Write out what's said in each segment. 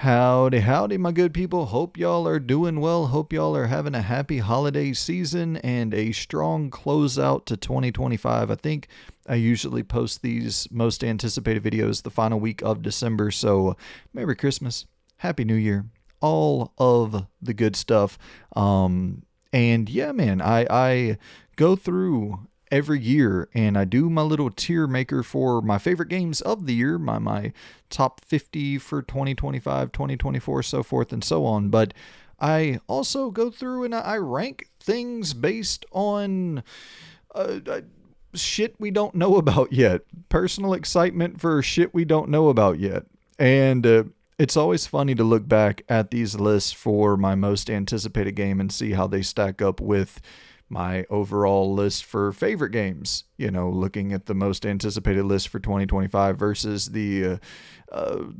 Howdy, howdy, my good people. Hope y'all are doing well. Hope y'all are having a happy holiday season and a strong closeout to 2025. I think I usually post these most anticipated videos the final week of December. So, Merry Christmas, Happy New Year, all of the good stuff. And yeah, man, I go through every year and I do my little tier maker for my favorite games of the year, my top 50 for 2025, 2024, so forth and so on. But I also go through and I rank things based on shit we don't know about yet. Personal excitement for shit we don't know about yet. And it's always funny to look back at these lists for my most anticipated game and see how they stack up with my overall list for favorite games. You know, looking at the most anticipated list for 2025 versus the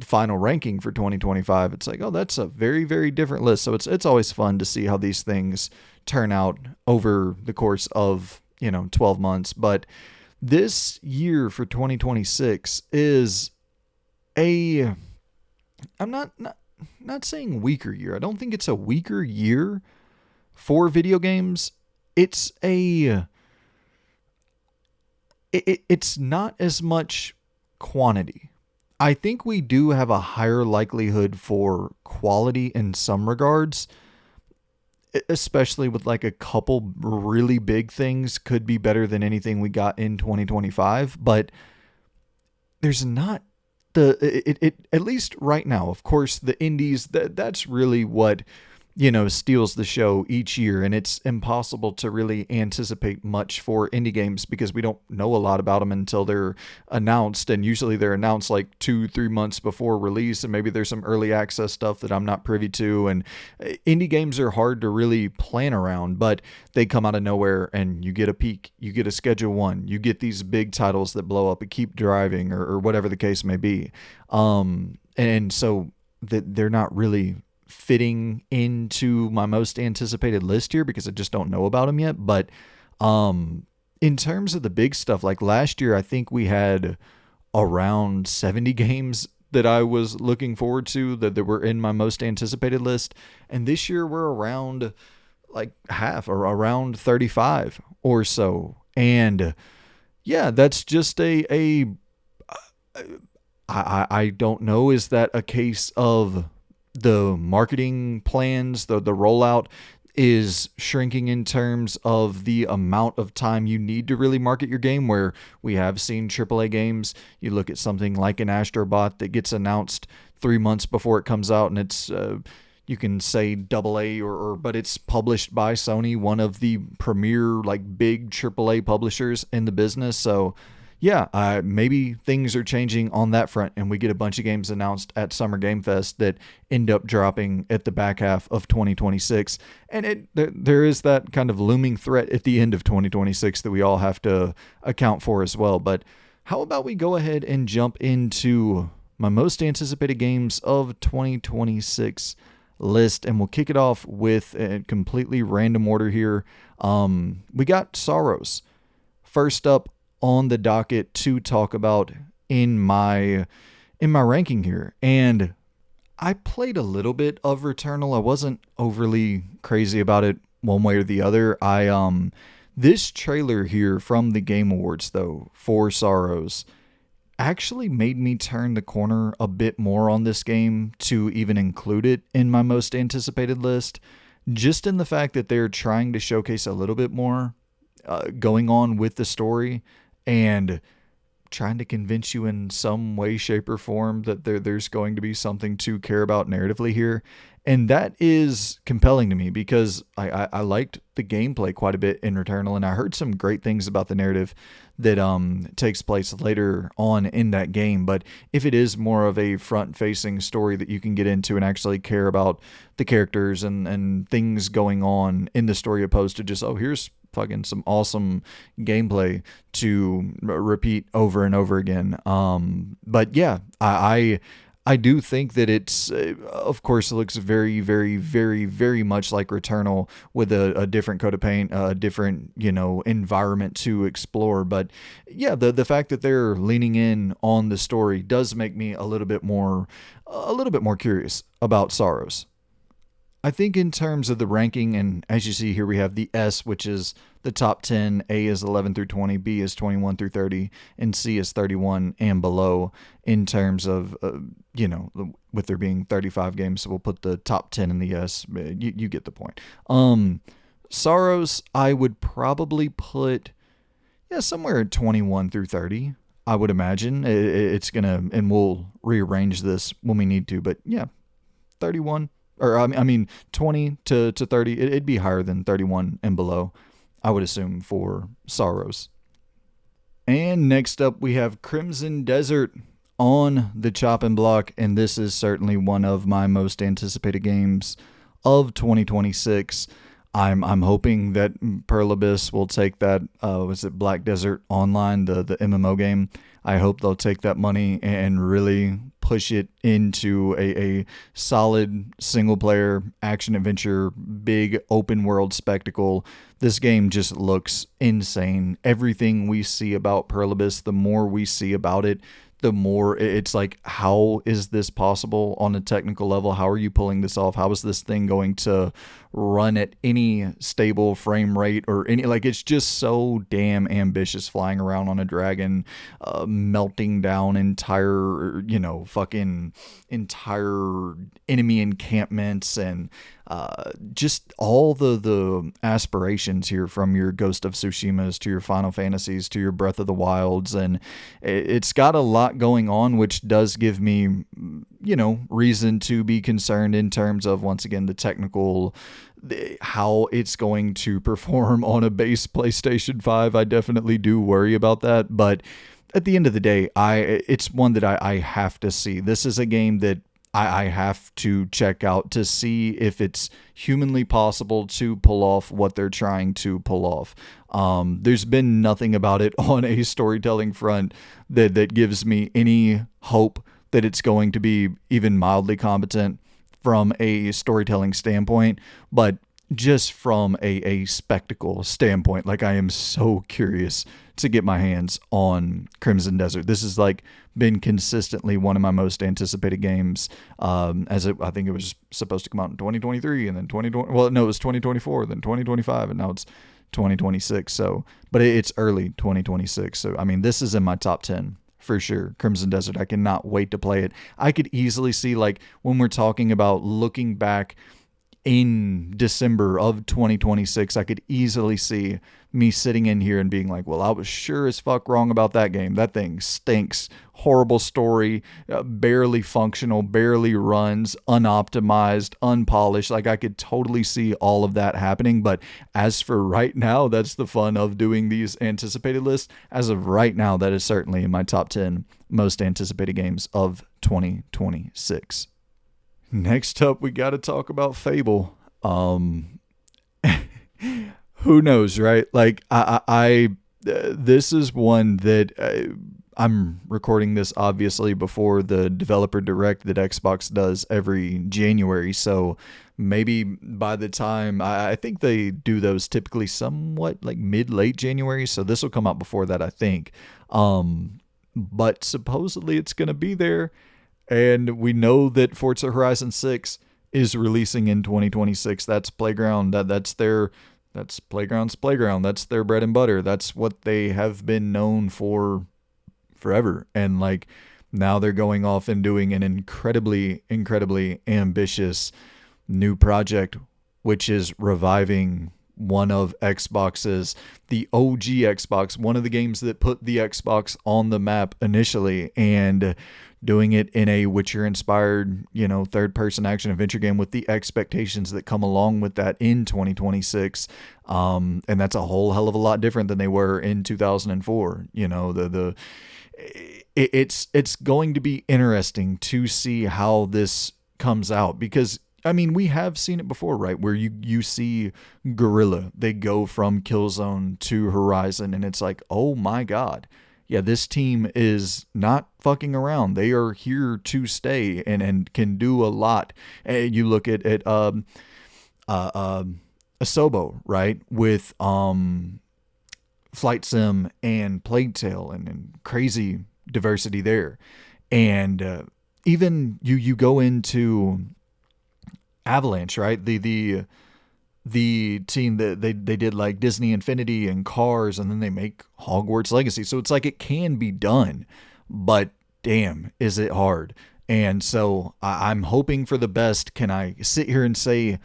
final ranking for 2025. It's like, oh, that's a very, very different list. So it's always fun to see how these things turn out over the course of, 12 months. But this year for 2026 is I'm not saying weaker year. I don't think it's a weaker year for video games. It's it's not as much quantity. I think we do have a higher likelihood for quality in some regards, especially with like a couple really big things could be better than anything we got in 2025, but there's not it at least right now. Of course, the indies, that's really what steals the show each year, and it's impossible to really anticipate much for indie games because we don't know a lot about them until they're announced, and usually they're announced like 2-3 months before release, and maybe there's some early access stuff that I'm not privy to, and indie games are hard to really plan around, but they come out of nowhere, and you get a peak, you get a schedule one, you get these big titles that blow up and keep driving, or whatever the case may be, and so that they're not really fitting into my most anticipated list here because I just don't know about them yet. But in terms of the big stuff, like last year, I think we had around 70 games that I was looking forward to that were in my most anticipated list. And this year we're around like half, or around 35 or so. And yeah, that's just I don't know. Is that a case of the marketing plans, the rollout is shrinking in terms of the amount of time you need to really market your game, where we have seen AAA games, you look at something like an Astrobot that gets announced 3 months before it comes out, and it's you can say AA, but it's published by Sony, one of the premier like big AAA publishers in the business. So yeah, maybe things are changing on that front, and we get a bunch of games announced at Summer Game Fest that end up dropping at the back half of 2026. And there is that kind of looming threat at the end of 2026 that we all have to account for as well. But how about we go ahead and jump into my most anticipated games of 2026 list, and we'll kick it off with a completely random order here. We got Saros first up on the docket to talk about in my ranking here. And I played a little bit of Returnal. I wasn't overly crazy about it one way or the other. This trailer here from the Game Awards though for Saros actually made me turn the corner a bit more on this game to even include it in my most anticipated list, just in the fact that they're trying to showcase a little bit more going on with the story, and trying to convince you in some way, shape, or form that there's going to be something to care about narratively here. And that is compelling to me because I liked the gameplay quite a bit in Returnal, and I heard some great things about the narrative that takes place later on in that game. But if it is more of a front-facing story that you can get into and actually care about the characters and things going on in the story, opposed to just, oh, here's fucking some awesome gameplay to repeat over and over again. But yeah, I I do think that it's, of course, it looks very, very, very, very much like Returnal with a different coat of paint, a different, environment to explore. But yeah, the fact that they're leaning in on the story does make me a little bit more curious about Saros. I think in terms of the ranking, and as you see here, we have the S, which is the top 10, A is 11 through 20, B is 21 through 30, and C is 31 and below in terms of, with there being 35 games, so we'll put the top 10 in the S. You get the point. Saros, I would probably put, somewhere at 21 through 30. I would imagine it's going to, and we'll rearrange this when we need to, but yeah, 31 or 20 to 30. It'd be higher than 31 and below, I would assume, for Saros. And next up, we have Crimson Desert on the chopping block, and this is certainly one of my most anticipated games of 2026. I'm hoping that Pearl Abyss will take that, was it Black Desert Online, the MMO game? I hope they'll take that money and really push it into a solid single-player action-adventure, big open-world spectacle. This game just looks insane. Everything we see about Pearl Abyss, the more we see about it, the more it's like, how is this possible on a technical level? How are you pulling this off? How is this thing going to run at any stable frame rate or any, like, it's just so damn ambitious, flying around on a dragon, melting down entire, fucking entire enemy encampments, and just all the aspirations here, from your Ghost of Tsushimas to your Final Fantasies to your Breath of the Wilds. And it's got a lot going on, which does give me, reason to be concerned in terms of, once again, the technical, how it's going to perform on a base PlayStation 5. I definitely do worry about that. But at the end of the day, it's one that I have to see. This is a game that I have to check out to see if it's humanly possible to pull off what they're trying to pull off. There's been nothing about it on a storytelling front that gives me any hope that it's going to be even mildly competent from a storytelling standpoint, but just from a spectacle standpoint. Like, I am so curious to get my hands on Crimson Desert. This has been consistently one of my most anticipated games. I think it was supposed to come out in 2023 and then 2020. Well, no, it was 2024, then 2025, and now it's 2026. So, but it's early 2026. So, this is in my top 10 for sure. Crimson Desert. I cannot wait to play it. I could easily see, when we're talking about looking back in December of 2026, I could easily see me sitting in here and being like, well, I was sure as fuck wrong about that game. That thing stinks. Horrible story, barely functional, barely runs, unoptimized, unpolished. I could totally see all of that happening. But as for right now, that's the fun of doing these anticipated lists. As of right now, that is certainly in my top 10 most anticipated games of 2026. Next up, we got to talk about Fable. Who knows, right? This is one that I'm recording this obviously before the developer direct that Xbox does every January. So maybe by the time, I think they do those typically somewhat mid-late January. So this will come out before that, I think. But supposedly it's going to be there. And we know that Forza Horizon 6 is releasing in 2026. That's Playground. That's Playground's Playground. That's their bread and butter. That's what they have been known for forever. And now they're going off and doing an incredibly, incredibly ambitious new project, which is reviving one of Xbox's, the OG Xbox, one of the games that put the Xbox on the map initially, and doing it in a Witcher-inspired, third-person action-adventure game with the expectations that come along with that in 2026. And that's a whole hell of a lot different than they were in 2004. It's going to be interesting to see how this comes out, because we have seen it before, right? Where you see Guerrilla, they go from Killzone to Horizon, and it's like, oh my God, yeah, this team is not fucking around. They are here to stay and can do a lot. And you look at uh, um, Asobo, right? With Flight Sim and Plague Tale and crazy diversity there. And even you go into Avalanche, right? The team that they did like Disney Infinity and Cars, and then they make Hogwarts Legacy. So it's like it can be done, but damn, is it hard. And so I'm hoping for the best. Can I sit here and say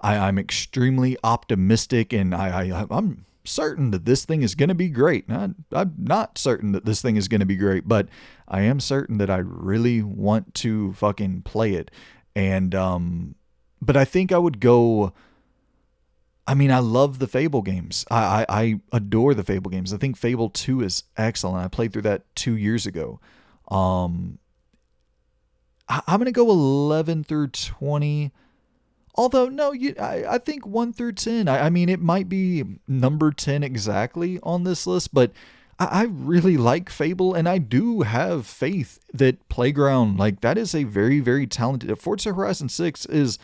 I'm extremely optimistic, and I'm certain that this thing is going to be great? I'm not certain that this thing is going to be great, but I am certain that I really want to fucking play it. And but I think I would go. I mean, I love the Fable games. I adore the Fable games. I think Fable 2 is excellent. I played through that 2 years ago. Um, I'm going to go 11 through 20. Although, no, I think 1 through 10. I mean, it might be number 10 exactly on this list, but I really like Fable, and I do have faith that Playground, like, that is a very, very talented. Forza Horizon 6 is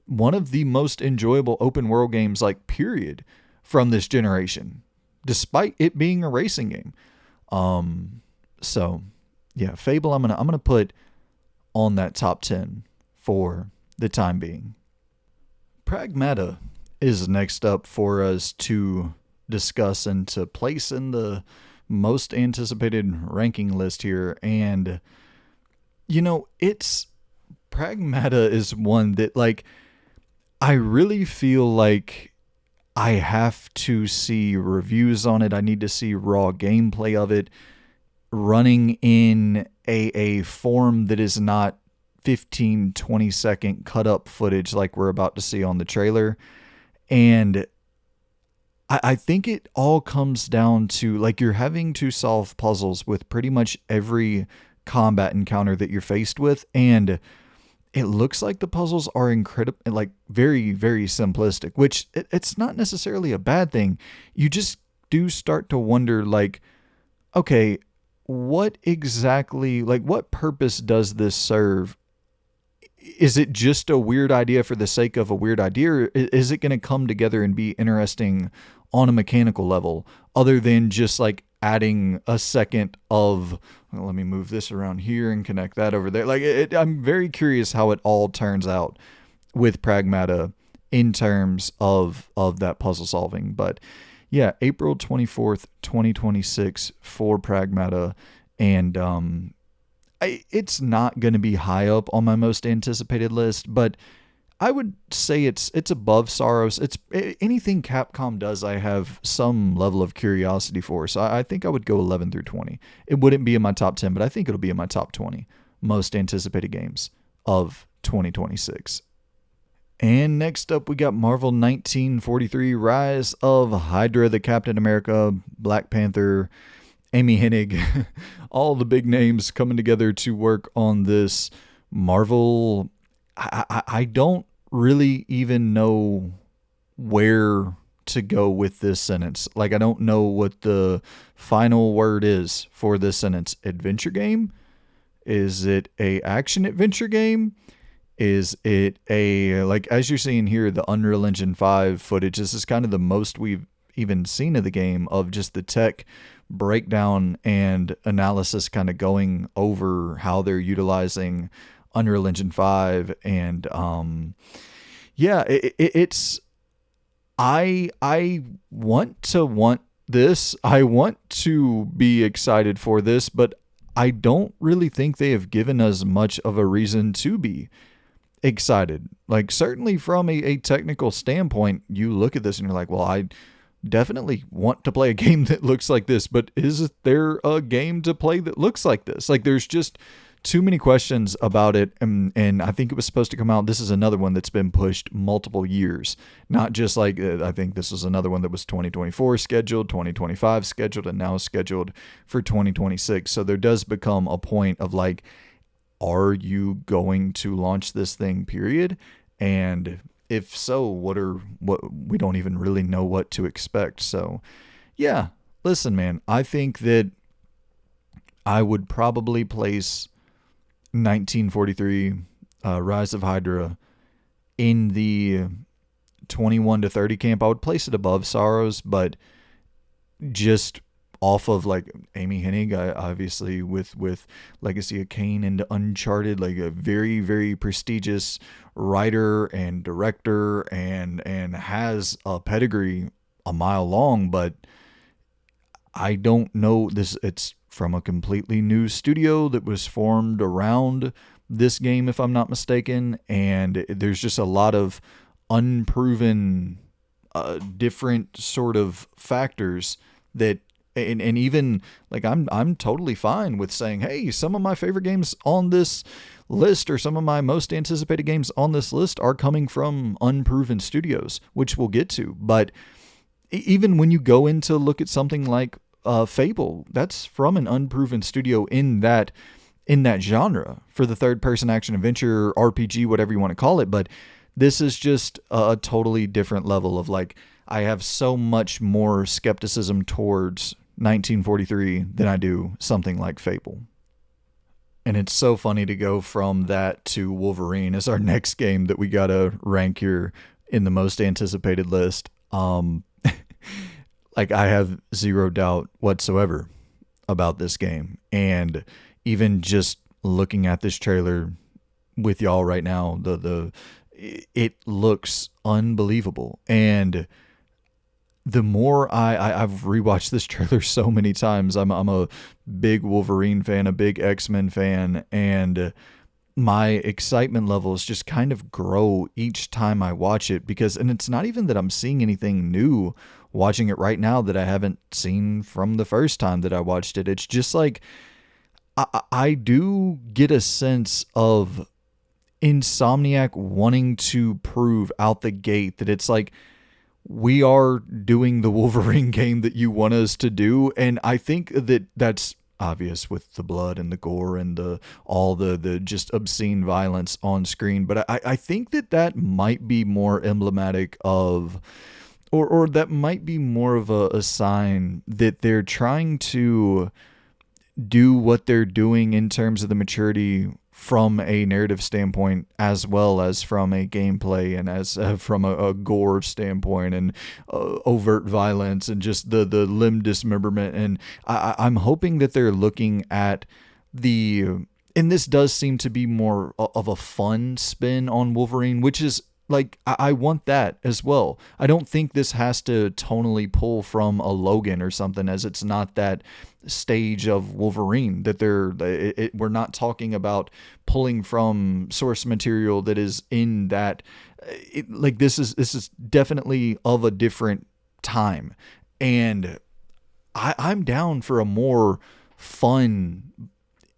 one of the most enjoyable open world games, like, period, from this generation, despite it being a racing game. So yeah, Fable I'm gonna put on that top 10 for the time being. Pragmata is next up for us to discuss and to place in the most anticipated ranking list here. And it's Pragmata is one that, like, I really feel like I have to see reviews on it. I need to see raw gameplay of it running in a form that is not 15-20 second cut up footage like we're about to see on the trailer. And I think it all comes down to, like, you're having to solve puzzles with pretty much every combat encounter that you're faced with. And it looks like the puzzles are incredible, like very, very simplistic, which it's not necessarily a bad thing. You just do start to wonder, like, okay, what exactly, like, what purpose does this serve? Is it just a weird idea for the sake of a weird idea, or is it going to come together and be interesting on a mechanical level, other than just like adding a second of, well, let me move this around here and connect that over there. Like, I'm very curious how it all turns out with Pragmata in terms of that puzzle solving. But yeah, April 24th, 2026 for Pragmata. And it's not going to be high up on my most anticipated list, but I would say it's above Saros. It's anything Capcom does, I have some level of curiosity for. So I think I would go 11 through 20. It wouldn't be in my top 10, but I think it'll be in my top 20 most anticipated games of 2026. And next up, we got Marvel 1943, Rise of Hydra, the Captain America, Black Panther, Amy Hennig, all the big names coming together to work on this Marvel. I don't really even know where to go with this sentence. Like, I don't know what the final word is for this sentence. Adventure game? Is it a action adventure game? Is it a, like, as you're seeing here, the Unreal Engine 5 footage, this is kind of the most we've even seen of the game, of just the tech breakdown and analysis kind of going over how they're utilizing Unreal Engine 5. And yeah, it's I want this. I want to be excited for this, but I don't really think they have given us much of a reason to be excited. Like, certainly from a technical standpoint, you look at this and you're like, well, I definitely want to play a game that looks like this, but is there a game to play that looks like this? Like, there's just too many questions about it. And I think it was supposed to come out. This is another one that's been pushed multiple years, not just like, I think this was another one that was 2024 scheduled, 2025 scheduled, and now scheduled for 2026. So there does become a point of, like, are you going to launch this thing, period? And if so, what we don't even really know what to expect. So yeah, listen, man, I think that I would probably place 1943 Rise of Hydra in the 21 to 30 camp. I would place it above Saros, but just off of like Amy Hennig, obviously with Legacy of Kain and Uncharted, like a very, very prestigious writer and director, and has a pedigree a mile long. But I don't know this. It's from a completely new studio that was formed around this game, if I'm not mistaken, and there's just a lot of unproven different sort of factors that and even like I'm totally fine with saying, hey, some of my favorite games on this list or some of my most anticipated games on this list are coming from unproven studios, which we'll get to. But even when you go in to look at something like Fable, that's from an unproven studio in that genre for the third person action adventure RPG, whatever you want to call it. But this is just a totally different level of like, I have so much more skepticism towards 1943 than I do something like Fable. And it's so funny to go from that to Wolverine as our next game that we gotta rank here in the most anticipated list. Like, I have zero doubt whatsoever about this game. And even just looking at this trailer with y'all right now, it looks unbelievable. And the more I've rewatched this trailer so many times, I'm a big Wolverine fan, a big X-Men fan, and my excitement levels just kind of grow each time I watch it, because, and it's not even that I'm seeing anything new watching it right now that I haven't seen from the first time that I watched it. It's just like, I do get a sense of Insomniac wanting to prove out the gate that it's like, we are doing the Wolverine game that you want us to do. And I think that that's obvious with the blood and the gore and all the just obscene violence on screen. But I think that might be more emblematic of, or that might be more of a sign that they're trying to do what they're doing in terms of the maturity from a narrative standpoint, as well as from a gameplay and as from a gore standpoint and overt violence and just the limb dismemberment. And I'm hoping that they're looking at and this does seem to be more of a fun spin on Wolverine, which is like, I want that as well. I don't think this has to tonally pull from a Logan or something, as it's not that stage of Wolverine that we're not talking about pulling from source material that is in that. Like, this is definitely of a different time, and I'm down for a more fun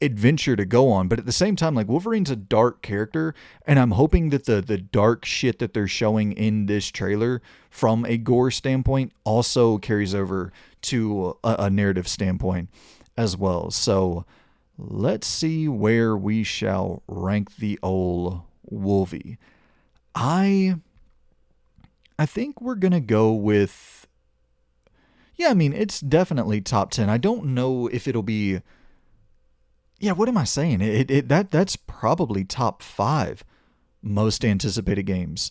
adventure to go on. But at the same time, like, Wolverine's a dark character, and I'm hoping that the dark shit that they're showing in this trailer from a gore standpoint also carries over to a narrative standpoint as well. So let's see where we shall rank the old Wolvie. I think we're gonna go with, yeah, I mean, it's definitely top 10. I don't know if it'll be, yeah, what am I saying? That's probably top 5 most anticipated games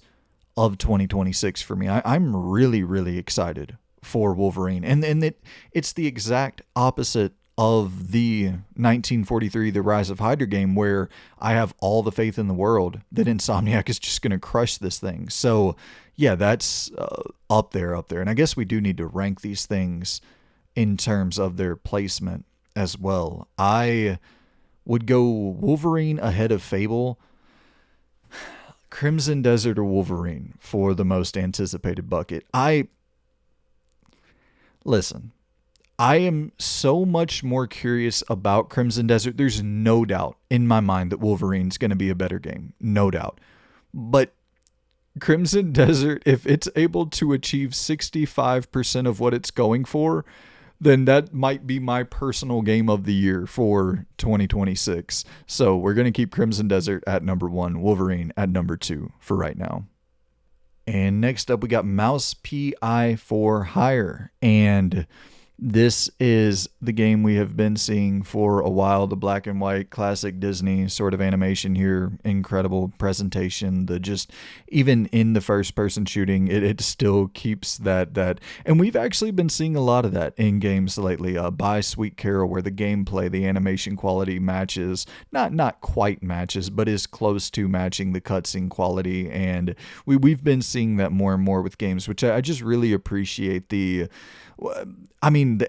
of 2026 for me. I'm really, really excited for Wolverine. And it's the exact opposite of the 1943 The Rise of Hydra game, where I have all the faith in the world that Insomniac is just going to crush this thing. So yeah, that's up there. And I guess we do need to rank these things in terms of their placement as well. I would go Wolverine ahead of Fable, Crimson Desert or Wolverine for the most anticipated bucket. Listen, I am so much more curious about Crimson Desert. There's no doubt in my mind that Wolverine's going to be a better game. No doubt. But Crimson Desert, if it's able to achieve 65% of what it's going for, then that might be my personal game of the year for 2026. So we're going to keep Crimson Desert at number 1, Wolverine at number 2 for right now. And next up, we got Mouse P.I. for Hire. And This is the game we have been seeing for a while, the black and white classic Disney sort of animation here, incredible presentation, the just even in the first person shooting, it still keeps that and we've actually been seeing a lot of that in games lately. By Sweet Carol, where the gameplay, the animation quality matches, not quite matches, but is close to matching the cutscene quality, and we've been seeing that more and more with games, which I just really appreciate the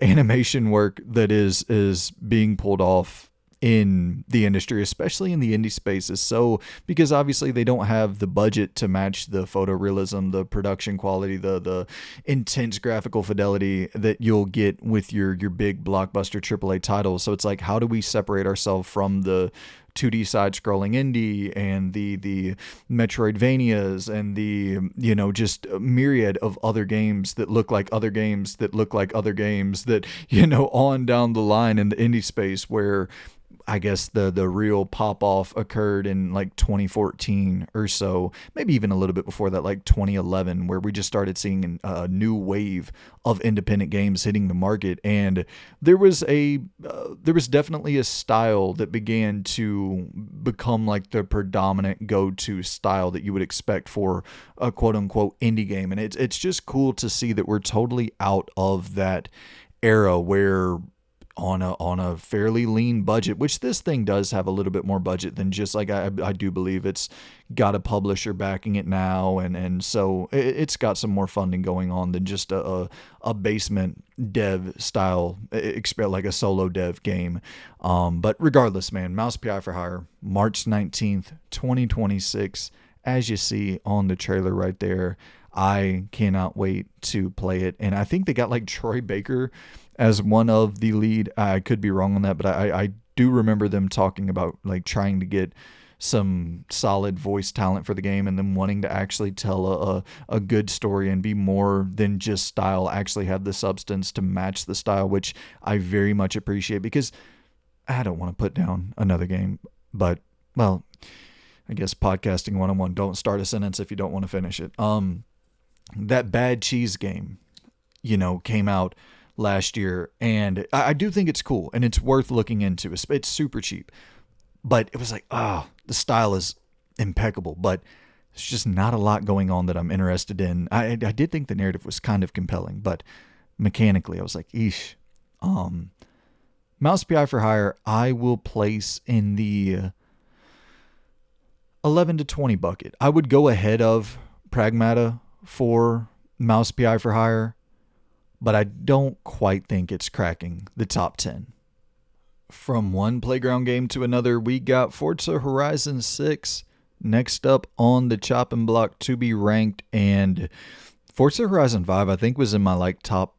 animation work that is being pulled off in the industry, especially in the indie space, is so, because obviously they don't have the budget to match the photorealism, the production quality, the intense graphical fidelity that you'll get with your big blockbuster AAA titles. So it's like, how do we separate ourselves from the 2D side-scrolling indie and the Metroidvanias and the, just a myriad of other games that look like other games that look like other games that, on down the line in the indie space, where I guess the real pop off occurred in like 2014 or so, maybe even a little bit before that, like 2011, where we just started seeing a new wave of independent games hitting the market. And there was definitely a style that began to become like the predominant go-to style that you would expect for a quote unquote indie game. And it's just cool to see that we're totally out of that era where on a fairly lean budget, which this thing does have a little bit more budget than just like, I do believe it's got a publisher backing it now, and so it's got some more funding going on than just a basement dev style, like a solo dev game. But regardless, man, Mouse PI for Hire, March 19th, 2026, as you see on the trailer right there. I cannot wait to play it, and I think they got like Troy Baker as one of the lead. I could be wrong on that, but I do remember them talking about like trying to get some solid voice talent for the game, and them wanting to actually tell a good story and be more than just style, actually have the substance to match the style, which I very much appreciate, because I don't want to put down another game, but, well, I guess podcasting 101, don't start a sentence if you don't want to finish it. That Bad Cheese game, came out last year, and I do think it's cool and it's worth looking into. It's super cheap, but it was like, the style is impeccable, but there's just not a lot going on that I'm interested in. I did think the narrative was kind of compelling, but mechanically I was like, eesh. Mouse PI for Hire, I will place in the 11 to 20 bucket. I would go ahead of Pragmata for Mouse PI for Hire, but I don't quite think it's cracking the top 10. From one playground game to another, we got Forza Horizon 6 next up on the chopping block to be ranked, and Forza Horizon 5 I think was in my like top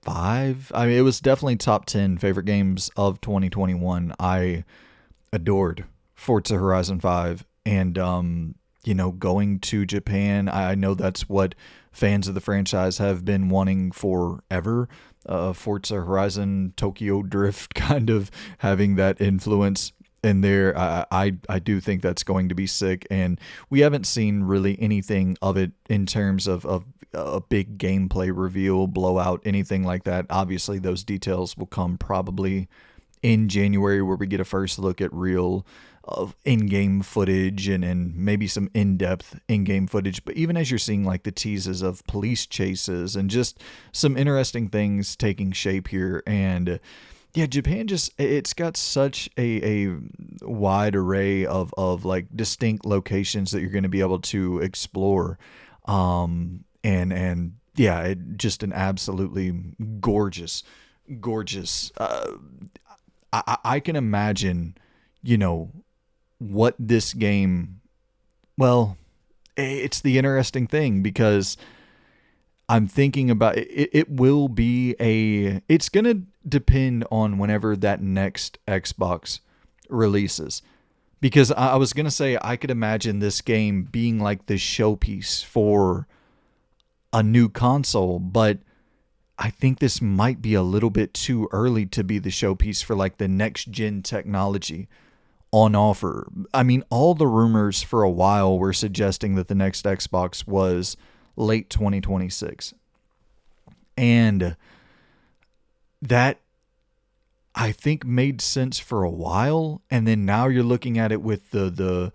5. I mean, it was definitely top 10 favorite games of 2021. I adored Forza Horizon 5, and going to Japan, I know that's what fans of the franchise have been wanting forever. Forza Horizon Tokyo Drift kind of having that influence in there. I do think that's going to be sick, and we haven't seen really anything of it in terms of a big gameplay reveal, blowout, anything like that. Obviously, those details will come probably in January, where we get a first look at real of in-game footage and maybe some in-depth in-game footage. But even as you're seeing like the teases of police chases and just some interesting things taking shape here, and yeah, Japan it's got such a wide array of like distinct locations that you're going to be able to explore, and yeah, just an absolutely gorgeous. I can imagine, what this game, well, it's the interesting thing, because I'm thinking about it. It will be it's going to depend on whenever that next Xbox releases, because I was going to say I could imagine this game being like the showpiece for a new console, but I think this might be a little bit too early to be the showpiece for like the next gen technology on offer. I mean, all the rumors for a while were suggesting that the next Xbox was late 2026. And that I think made sense for a while, and then now you're looking at it with the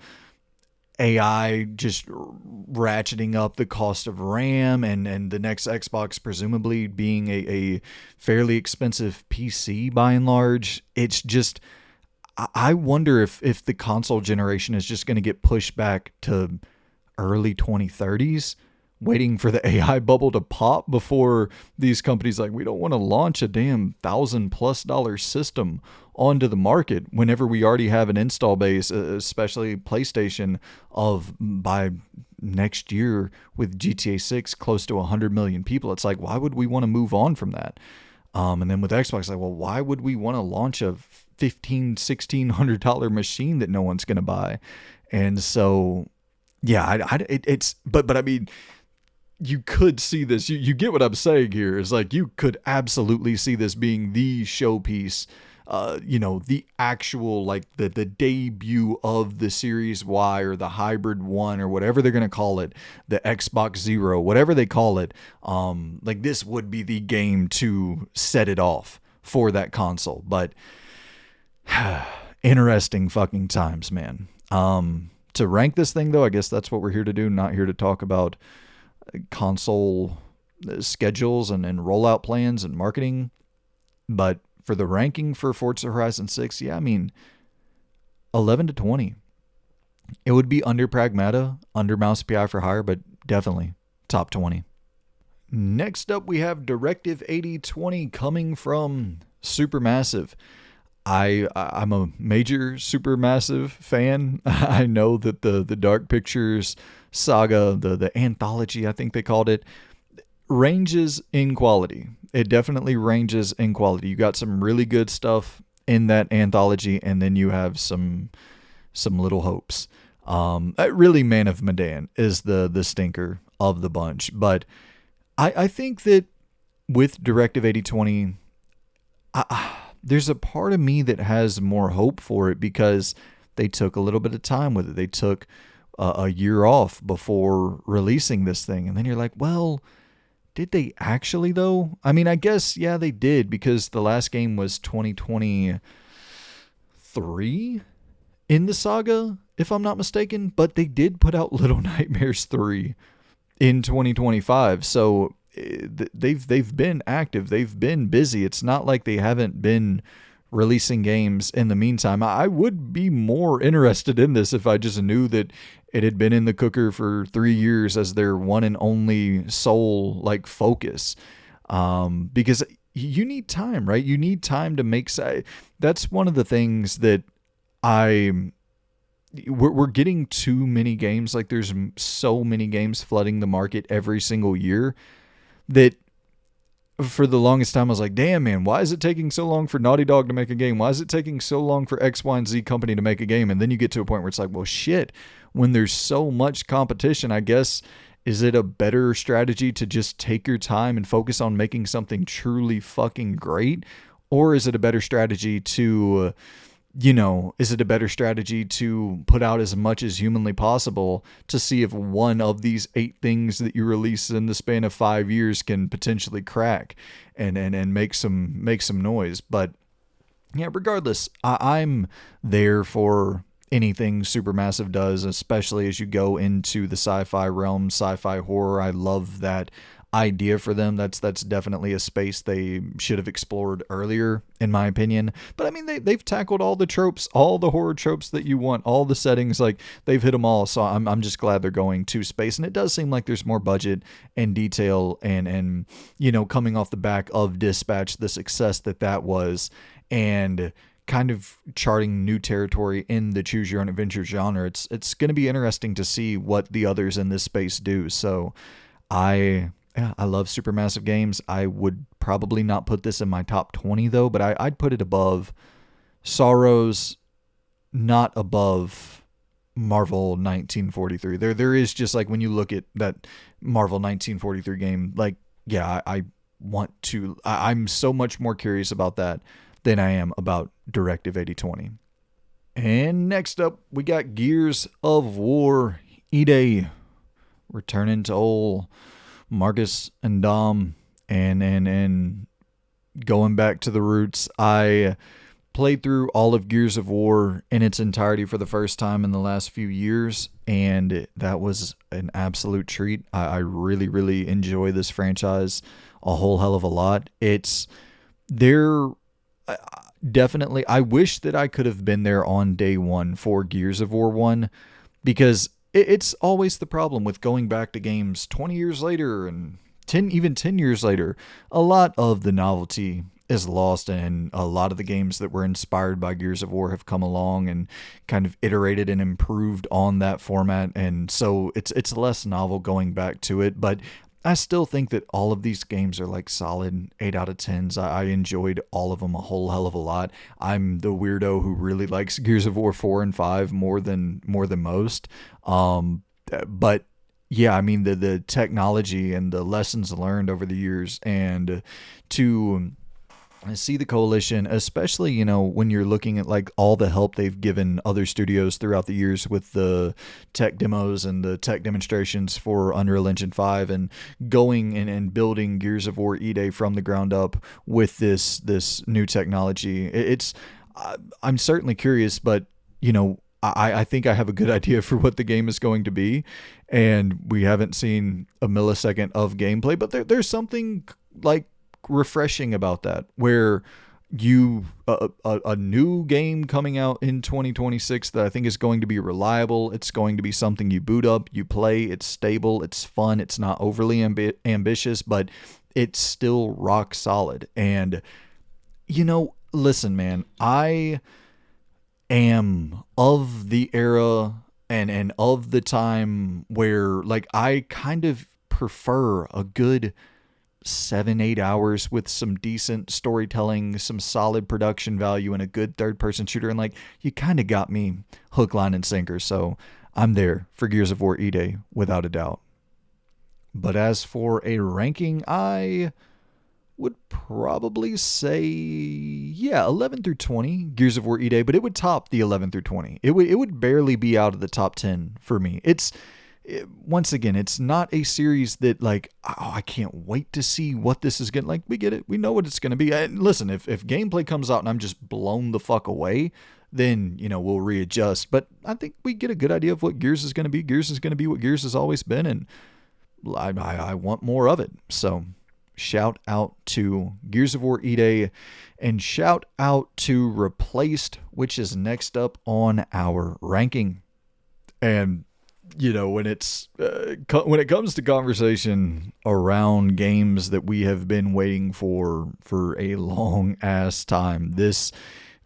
AI just ratcheting up the cost of RAM, and the next Xbox presumably being a fairly expensive PC by and large. It's just, I wonder if the console generation is just going to get pushed back to early 2030s, waiting for the AI bubble to pop before these companies like, we don't want to launch a damn $1,000+ system onto the market whenever we already have an install base, especially PlayStation, of by next year with GTA 6 close to 100 million people. It's like, why would we want to move on from that? And then with Xbox, like, well, why would we want to launch a $1,600 machine that no one's going to buy? And so, yeah, but I mean, you could see this. You get what I'm saying here. Is like, you could absolutely see this being the showpiece. The actual, like, the debut of the Series Y or the Hybrid One or whatever they're gonna call it, the Xbox Zero, whatever they call it. Like, this would be the game to set it off for that console. But interesting fucking times, man. To rank this thing, though, I guess that's what we're here to do. Not here to talk about console schedules and rollout plans and marketing. But for the ranking for Forza Horizon 6, yeah, I mean, 11 to 20. It would be under Pragmata, under Mouse PI for Hire, but definitely top 20. Next up, we have Directive 8020 coming from Supermassive. I'm a major Supermassive fan. I know that the Dark Pictures saga, the anthology, I think they called it, ranges in quality. It definitely ranges in quality. You got some really good stuff in that anthology, and then you have some little hopes. Really, Man of Medan is the stinker of the bunch. But I think that with Directive 8020, there's a part of me that has more hope for it because they took a little bit of time with it. They took a year off before releasing this thing. And then you're like, well, did they actually, though? I mean, I guess, yeah, they did, because the last game was 2023 in the saga, if I'm not mistaken. But they did put out Little Nightmares 3 in 2025. So they've been active. They've been busy. It's not like they haven't been releasing games in the meantime. I would be more interested in this if I just knew that it had been in the cooker for 3 years as their one and only sole, like, focus. Because you need time, right? You need time to make. That's one of the things that we're getting too many games. Like, there's so many games flooding the market every single year that for the longest time I was like, damn, man, why is it taking so long for Naughty Dog to make a game? Why is it taking so long for X, Y, and Z company to make a game? And then you get to a point where it's like, well, shit, when there's so much competition, I guess, is it a better strategy to just take your time and focus on making something truly fucking great? Or is it a better strategy to put out as much as humanly possible to see if one of these 8 things that you release in the span of 5 years can potentially crack and make some noise? But yeah, regardless, I'm there for anything Supermassive does, especially as you go into the sci-fi realm, sci-fi horror. I love that idea for them. That's definitely a space they should have explored earlier, in my opinion. But I mean, they've tackled all the tropes, all the horror tropes that you want, all the settings. Like, they've hit them all. So I'm just glad they're going to space. And it does seem like there's more budget and detail and coming off the back of Dispatch, the success that was, and kind of charting new territory in the choose your own adventure genre. It's going to be interesting to see what the others in this space do. So I love Supermassive games. I would probably not put this in my top 20, though, but I'd put it above Saros, not above Marvel 1943. There is just, like, when you look at that Marvel 1943 game, like, yeah, I'm so much more curious about that than I am about Directive 8020. And next up, we got Gears of War Eday returning to old Marcus and Dom and going back to the roots, I played through all of Gears of War in its entirety for the first time in the last few years, and that was an absolute treat. I really, really enjoy this franchise a whole hell of a lot. It's there. Definitely, I wish that I could have been there on day one for Gears of War 1, because it's always the problem with going back to games 20 years later and 10 years later. A lot of the novelty is lost, and a lot of the games that were inspired by Gears of War have come along and kind of iterated and improved on that format, and so it's less novel going back to it. But I still think that all of these games are like solid 8 out of 10s. I enjoyed all of them a whole hell of a lot. I'm the weirdo who really likes Gears of War 4 and 5 more than most. But yeah, I mean, the technology and the lessons learned over the years, and to see the coalition, especially, when you're looking at like all the help they've given other studios throughout the years with the tech demos and the tech demonstrations for Unreal Engine 5, and going and building Gears of War Eday from the ground up with this new technology. I'm certainly curious, but I think I have a good idea for what the game is going to be, and we haven't seen a millisecond of gameplay, but there's something like refreshing about that, where a new game coming out in 2026 that I think is going to be reliable. It's going to be something you boot up, you play, it's stable, it's fun, it's not overly ambitious, but it's still rock solid. And listen, man, I am of the era and of the time where, like, I kind of prefer a good 7-8 hours with some decent storytelling, some solid production value, and a good third-person shooter. And like, you kind of got me hook, line, and sinker. So I'm there for Gears of War Eday without a doubt. But as for a ranking, I would probably say, 11 through 20 Gears of War Eday, but it would top the 11 through 20. It would barely be out of the top 10 for me. Once again, it's not a series that, like, I can't wait to see what this is going to, like, we get it. We know what it's going to be. And listen, if gameplay comes out and I'm just blown the fuck away, then, we'll readjust. But I think we get a good idea of what Gears is going to be. Gears is going to be what Gears has always been, and I want more of it. So shout out to Gears of War Eday, and shout out to Replaced, which is next up on our ranking. And when it comes to conversation around games that we have been waiting for a long ass time, this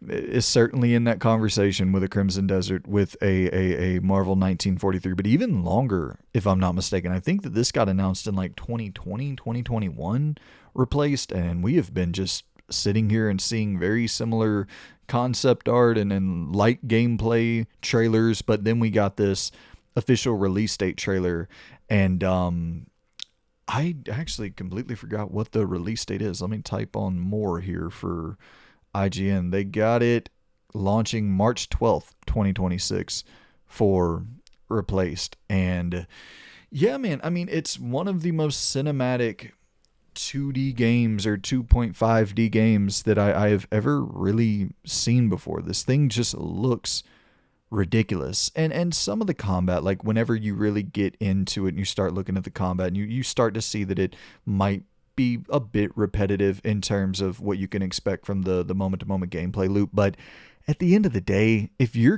is certainly in that conversation with a Crimson Desert, with a Marvel 1943, but even longer, if I'm not mistaken. I think that this got announced in like 2020, 2021, Replaced, and we have been just sitting here and seeing very similar concept art and light gameplay trailers, but then we got this official release date trailer, and I actually completely forgot what the release date is. Let me type on more here for IGN. They got it launching March 12th, 2026 for Replaced. And yeah, man, I mean, it's one of the most cinematic 2D games or 2.5D games that I have ever really seen before. This thing just looks ridiculous. And some of the combat, like whenever you really get into it and you start looking at the combat, and you start to see that it might be a bit repetitive in terms of what you can expect from the moment-to-moment gameplay loop. But at the end of the day, if you're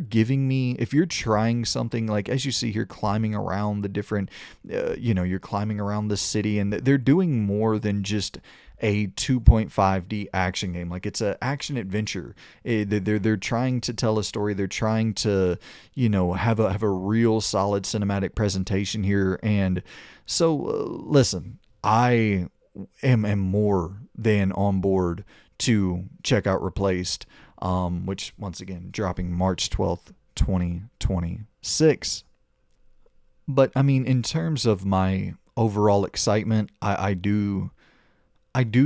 trying something, like, as you see here, climbing around the different, you're climbing around the city, and they're doing more than just a 2.5D action game. Like, it's an action adventure. They're trying to tell a story. They're trying to, have a real solid cinematic presentation here. And so, listen, I am more than on board to check out Replaced, which, once again, dropping March 12th, 2026. But I mean, in terms of my overall excitement, I do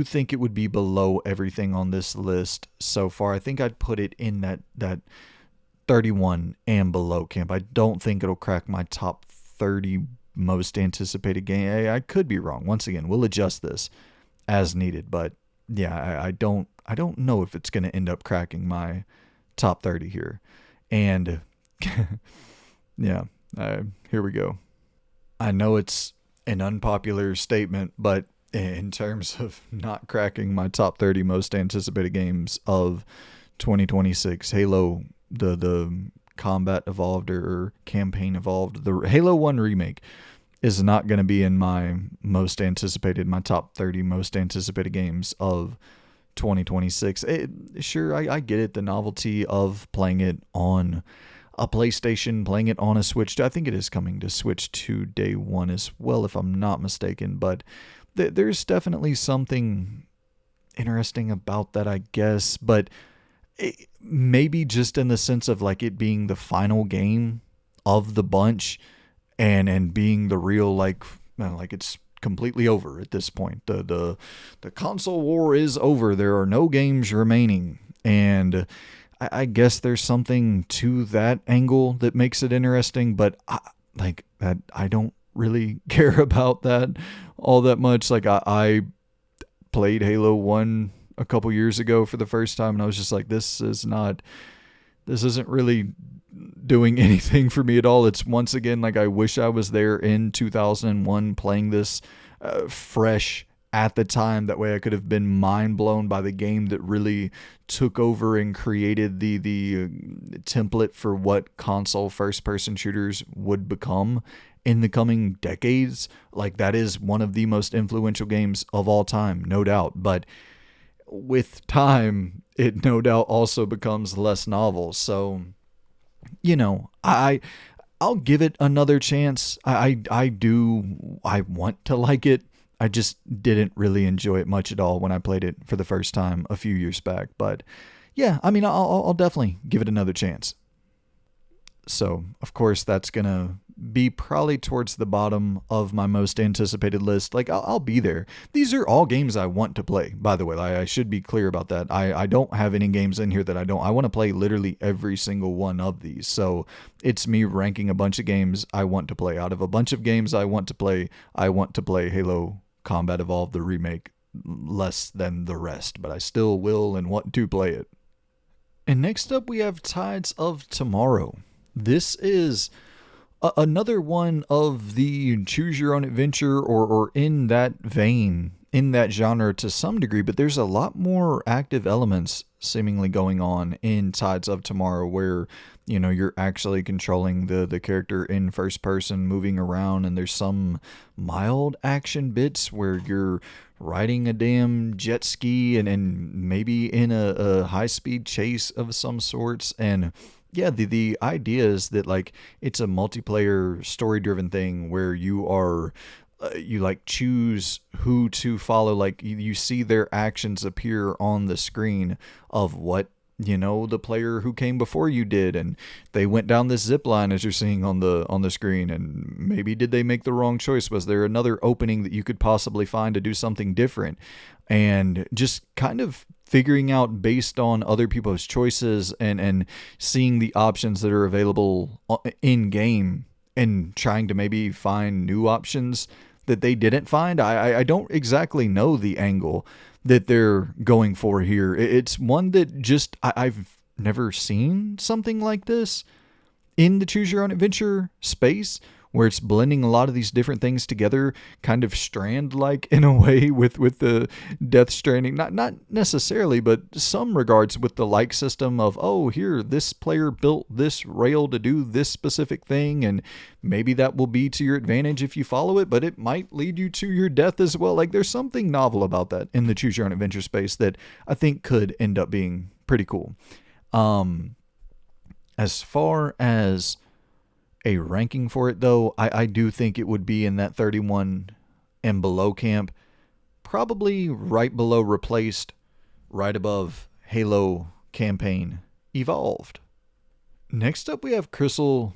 think it would be below everything on this list so far. I think I'd put it in that 31 and below camp. I don't think it'll crack my top 30 most anticipated game. I could be wrong. Once again, we'll adjust this as needed, but yeah, I don't know if it's going to end up cracking my top 30 here. And yeah, here we go. I know it's an unpopular statement, but in terms of not cracking my top 30 most anticipated games of 2026, Halo, the combat evolved or campaign evolved, the Halo 1 remake is not going to be in my top 30 most anticipated games of 2026. Sure, I get it, the novelty of playing it on a PlayStation, playing it on a Switch. I think it is coming to Switch 2 day one as well, if I'm not mistaken. But there's definitely something interesting about that, I guess. But maybe just in the sense of like it being the final game of the bunch, and being the real like it's completely over at this point. The console war is over. There are no games remaining, and I guess there's something to that angle that makes it interesting. But I don't really care about that all that much. Like I played Halo 1 a couple years ago for the first time, and I was just like, this isn't really doing anything for me at all. It's once again like I wish I was there in 2001 playing this fresh at the time. That way I could have been mind blown by the game that really took over and created the template for what console first person shooters would become in the coming decades. Like that is one of the most influential games of all time, no doubt. But with time, it no doubt also becomes less novel. So, I'll give it another chance. I want to like it. I just didn't really enjoy it much at all when I played it for the first time a few years back. But yeah, I mean, I'll definitely give it another chance. So, of course, that's going to be probably towards the bottom of my most anticipated list. Like, I'll be there. These are all games I want to play, by the way. I should be clear about that. I don't have any games in here that I don't. I want to play literally every single one of these. So, it's me ranking a bunch of games I want to play. Out of a bunch of games I want to play Halo Combat Evolved, the remake, less than the rest. But I still will and want to play it. And next up, we have Tides of Tomorrow. This is another one of the choose your own adventure or in that vein, in that genre to some degree, but there's a lot more active elements seemingly going on in Tides of Tomorrow where, you're actually controlling the character in first person, moving around, and there's some mild action bits where you're riding a damn jet ski and maybe in a high-speed chase of some sorts. And yeah, the idea is that like it's a multiplayer story driven thing where you are you like choose who to follow. Like you see their actions appear on the screen of what the player who came before you did, and they went down this zip line as you're seeing on the screen, and maybe did they make the wrong choice? Was there another opening that you could possibly find to do something different? And just kind of figuring out based on other people's choices and seeing the options that are available in game and trying to maybe find new options that they didn't find. I don't exactly know the angle that they're going for here. It's one that just I've never seen something like this in the choose your own adventure space, where it's blending a lot of these different things together, kind of Strand like in a way with the Death Stranding, not necessarily, but some regards with the like system of, oh, here, this player built this rail to do this specific thing, and maybe that will be to your advantage if you follow it, but it might lead you to your death as well. Like there's something novel about that in the choose your own adventure space that I think could end up being pretty cool. As far as a ranking for it, though, I do think it would be in that 31 and below camp. Probably right below Replaced, right above Halo Campaign Evolved. Next up, we have Crisol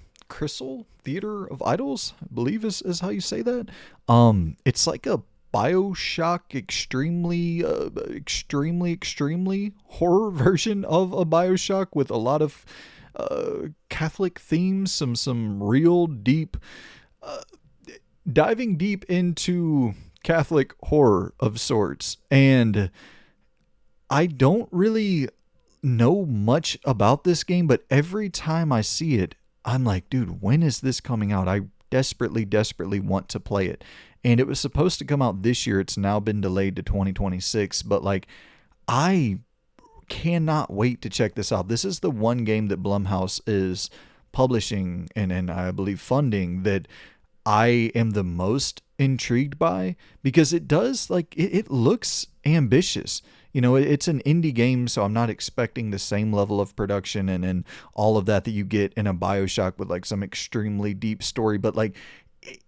Theater of Idols, I believe is how you say that. It's like a BioShock extremely horror version of a BioShock with a lot of Catholic themes, some real deep, diving deep into Catholic horror of sorts. And I don't really know much about this game, but every time I see it, I'm like, dude, when is this coming out? I desperately, desperately want to play it. And it was supposed to come out this year. It's now been delayed to 2026, but like, I cannot wait to check this out. This is the one game that Blumhouse is publishing and I believe funding that I am the most intrigued by, because it does like it looks ambitious. You know, it's an indie game, so I'm not expecting the same level of production and all of that you get in a BioShock with like some extremely deep story. But like,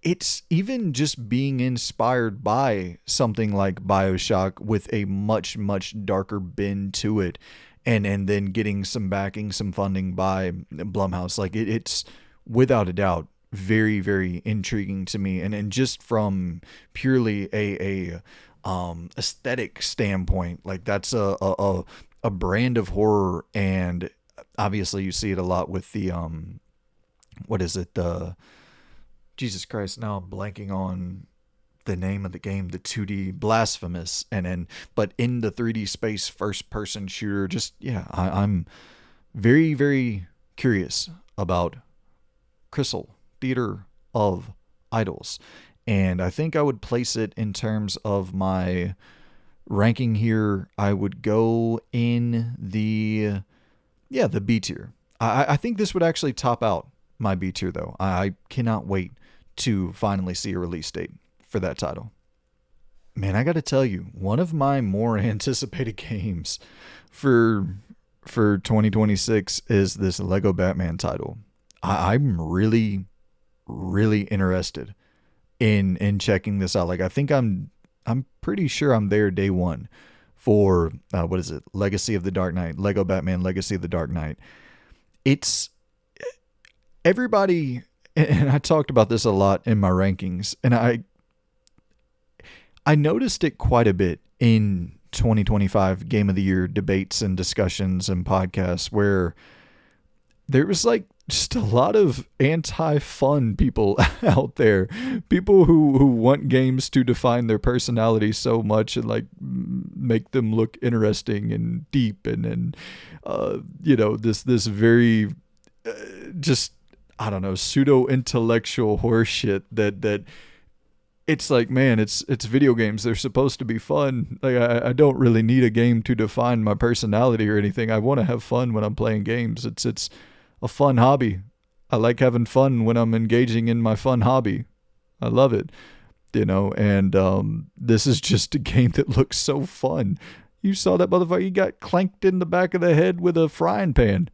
it's even just being inspired by something like BioShock with a much, much darker bend to it. And then getting some backing, some funding by Blumhouse. Like it's without a doubt very, very intriguing to me. And just from purely a aesthetic standpoint, like that's a brand of horror. And obviously you see it a lot with the, what is it? The, Jesus Christ, now I'm blanking on the name of the game, the 2D Blasphemous, but in the 3D space first person shooter. Just yeah, I'm very, very curious about Crisol, Theater of Idols, and I think I would place it in terms of my ranking here. I would go in the B tier. I think this would actually top out my B tier though. I cannot wait to finally see a release date for that title. Man, I got to tell you, one of my more anticipated games for 2026 is this Lego Batman title. I'm really, really interested in checking this out. Like, I think I'm pretty sure I'm there day one for what is it? Legacy of the Dark Knight, Lego Batman Legacy of the Dark Knight. It's everybody, and I talked about this a lot in my rankings, and I noticed it quite a bit in 2025 Game of the Year debates and discussions and podcasts, where there was like just a lot of anti-fun people out there, people who want games to define their personality so much and like make them look interesting and deep and you know, this very just, I don't know, pseudo intellectual horseshit that it's like, man, it's video games. They're supposed to be fun. Like I don't really need a game to define my personality or anything. I want to have fun when I'm playing games. It's a fun hobby. I like having fun when I'm engaging in my fun hobby. I love it, you know. And this is just a game that looks so fun. You saw that motherfucker. He got clanked in the back of the head with a frying pan.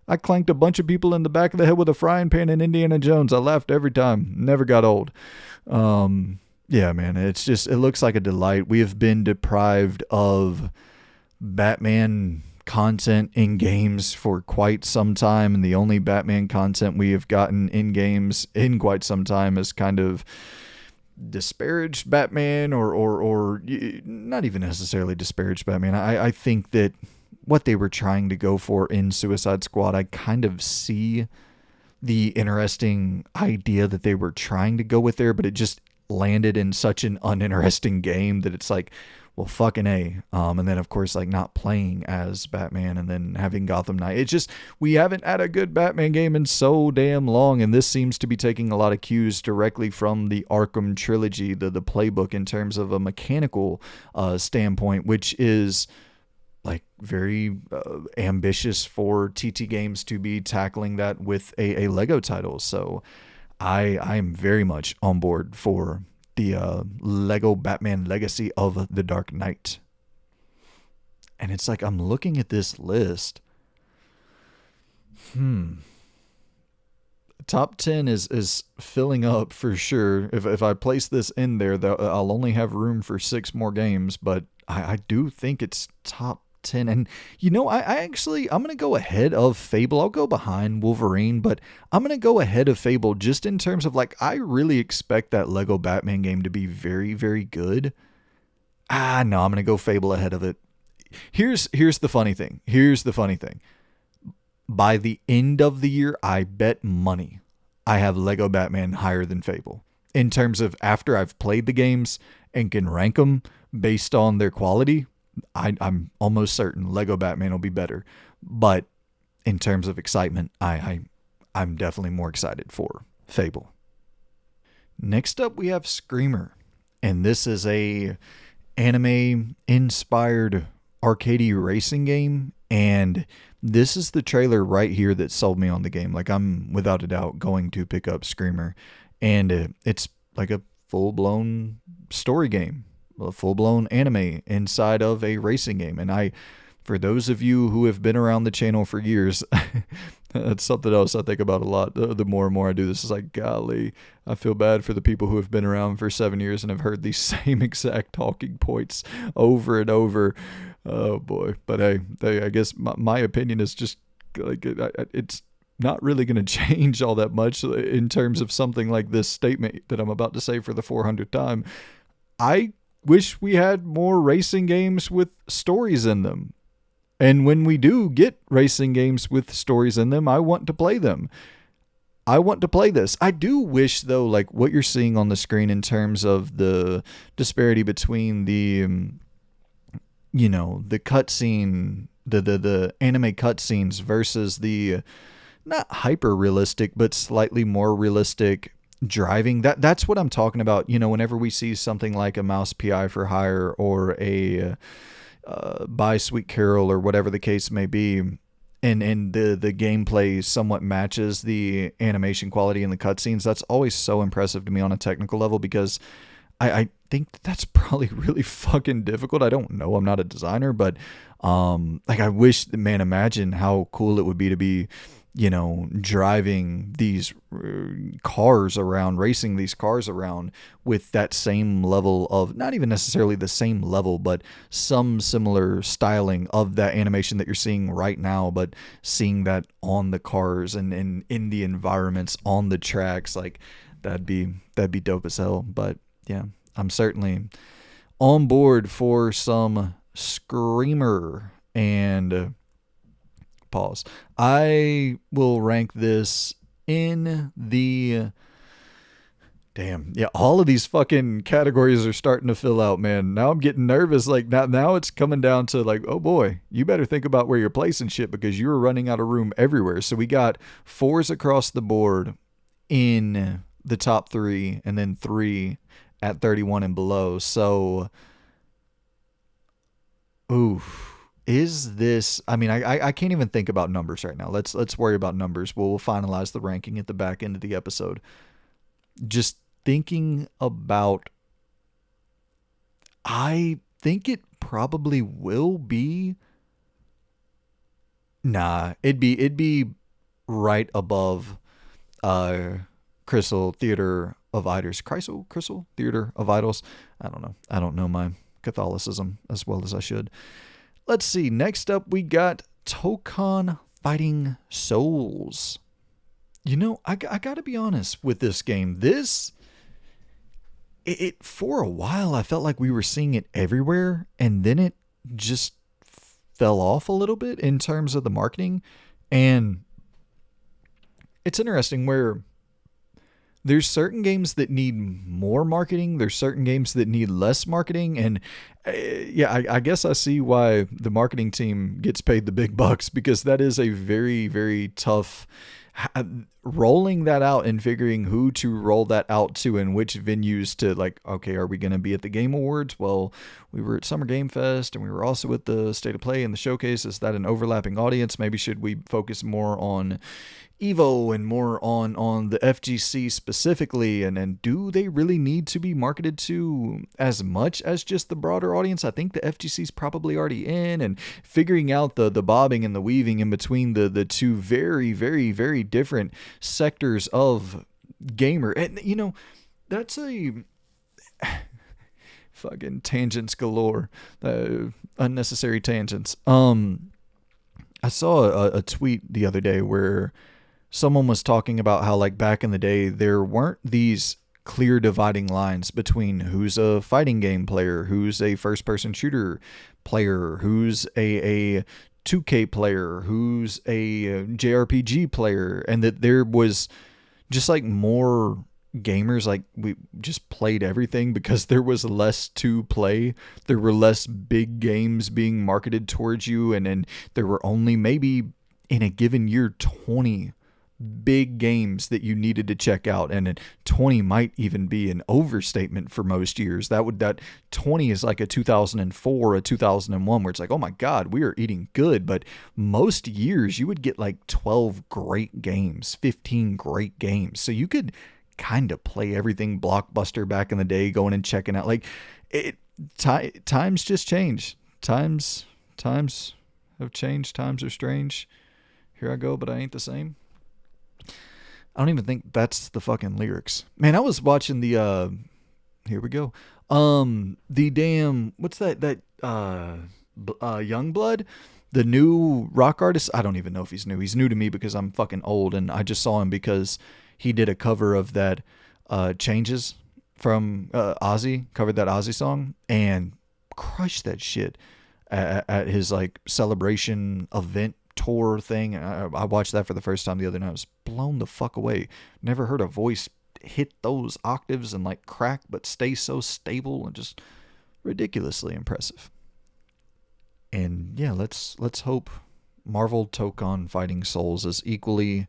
I clanked a bunch of people in the back of the head with a frying pan in Indiana Jones. I laughed every time. Never got old. Yeah, man, it looks like a delight. We have been deprived of Batman content in games for quite some time, and the only Batman content we have gotten in games in quite some time is kind of disparaged Batman or not even necessarily disparaged Batman. I think that what they were trying to go for in Suicide Squad, I kind of see the interesting idea that they were trying to go with there, but it just landed in such an uninteresting game that it's like, well, fucking A. And then, of course, like not playing as Batman and then having Gotham Knight. It's just, we haven't had a good Batman game in so damn long, and this seems to be taking a lot of cues directly from the Arkham trilogy, the playbook in terms of a mechanical standpoint, which is like very ambitious for TT Games to be tackling that with a Lego title. So I'm very much on board for the Lego Batman Legacy of the Dark Knight. And it's like, I'm looking at this list. Top 10 is filling up for sure. If I place this in there, I'll only have room for 6 more games, but I do think it's top 10. And you know, I'm going to go ahead of Fable. I'll go behind Wolverine, but I'm going to go ahead of Fable just in terms of like, I really expect that Lego Batman game to be very, very good. No, I'm going to go Fable ahead of it. Here's the funny thing. By the end of the year, I bet money I have Lego Batman higher than Fable in terms of after I've played the games and can rank them based on their quality. I'm almost certain Lego Batman will be better. But in terms of excitement, I'm definitely more excited for Fable. Next up, we have Screamer, and this is a anime-inspired arcade racing game, and this is the trailer right here that sold me on the game. Like, I'm without a doubt going to pick up Screamer, and it's like a full-blown story game, a full-blown anime inside of a racing game. And for those of you who have been around the channel for years, that's something else I think about a lot. The more and more I do this, is like, golly, I feel bad for the people who have been around for 7 years and have heard these same exact talking points over and over. Oh boy. But hey, I guess my opinion is just like, it's not really going to change all that much in terms of something like this statement that I'm about to say for the 400th time. I wish we had more racing games with stories in them. And when we do get racing games with stories in them, I want to play them. I want to play this. I do wish, though, like what you're seeing on the screen in terms of the disparity between the, the cutscene, the anime cutscenes versus the not hyper realistic, but slightly more realistic driving. That's what I'm talking about. Whenever we see something like a Mouse PI for Hire or a By Sweet Carol or whatever the case may be, and the gameplay somewhat matches the animation quality in the cutscenes, that's always so impressive to me on a technical level, because I think that's probably really fucking difficult. I don't know. I'm not a designer, but like, I wish, man, imagine how cool it would be to be, driving these cars around, racing these cars around with that same level of, not even necessarily the same level, but some similar styling of that animation that you're seeing right now, but seeing that on the cars and in the environments on the tracks. Like, that'd be dope as hell. But yeah, I'm certainly on board for some Screamer. And pause. I will rank this in the... Damn. Yeah, all of these fucking categories are starting to fill out, man. Now I'm getting nervous. Like, now it's coming down to like, oh boy, you better think about where you're placing shit, because you're running out of room everywhere. So we got 4s across the board in the top 3, and then 3 at 31 and below. So, oof. Is this... I mean, I can't even think about numbers right now. Let's worry about numbers. We'll finalize the ranking at the back end of the episode. Just thinking about... I think it probably will be... Nah, it'd be right above Crisol Theater of Idols. Crisol Theater of Idols? I don't know. I don't know my Catholicism as well as I should. Let's see. Next up, we got Tokon Fighting Souls. I got to be honest with this game. It for a while, I felt like we were seeing it everywhere, and then it just fell off a little bit in terms of the marketing. And it's interesting where there's certain games that need more marketing. There's certain games that need less marketing. And yeah, I guess I see why the marketing team gets paid the big bucks, because that is a very, very tough... rolling that out and figuring who to roll that out to and which venues to, like, okay, are we going to be at the Game Awards? Well, we were at Summer Game Fest, and we were also at the State of Play and the Showcase. Is that an overlapping audience? Maybe should we focus more on Evo and more on the FGC specifically? And do they really need to be marketed to as much as just the broader audience? I think the FGC is probably already in, and figuring out the bobbing and the weaving in between the two very, very, very different sectors of gamer. And that's a fucking tangents galore, unnecessary tangents. I saw a tweet the other day where someone was talking about how, like, back in the day, there weren't these clear dividing lines between who's a fighting game player, who's a first-person shooter player, who's a 2K player, who's a JRPG player, and that there was just, like, more gamers, like we just played everything because there was less to play. There were less big games being marketed towards you, and then there were only maybe in a given year 20 big games that you needed to check out, and 20 might even be an overstatement for most years. That 20 is like a 2004, a 2001, where it's like, oh my god, we are eating good. But most years you would get like 12 great games, 15 great games, so you could kind of play everything blockbuster back in the day, going and checking out. Like it, times just change. Times have changed. Times are strange. Here I go, but I ain't the same. I don't even think that's the fucking lyrics. Man, I was watching the here we go. The damn, what's that Youngblood, the new rock artist. I don't even know if he's new. He's new to me because I'm fucking old, and I just saw him because he did a cover of that Changes from Ozzy, covered that Ozzy song and crushed that shit at his like celebration event tour thing. I watched that for the first time the other night. I was blown the fuck away. Never heard a voice hit those octaves and like crack but stay so stable, and just ridiculously impressive. And yeah, let's hope Marvel Tokon Fighting Souls is equally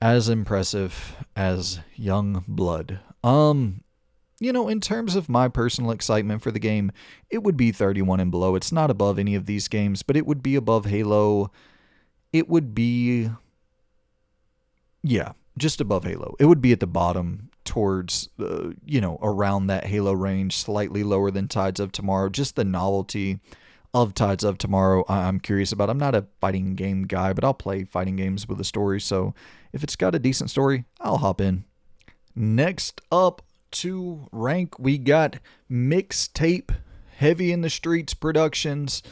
as impressive as Young Blood. In terms of my personal excitement for the game, it would be 31 and below. It's not above any of these games, but it would be above Halo. It would be, yeah, just above Halo. It would be at the bottom towards, around that Halo range, slightly lower than Tides of Tomorrow. Just the novelty of Tides of Tomorrow I'm curious about. I'm not a fighting game guy, but I'll play fighting games with a story. So if it's got a decent story, I'll hop in. Next up to rank, we got Mixtape Heavy in the Streets Productions.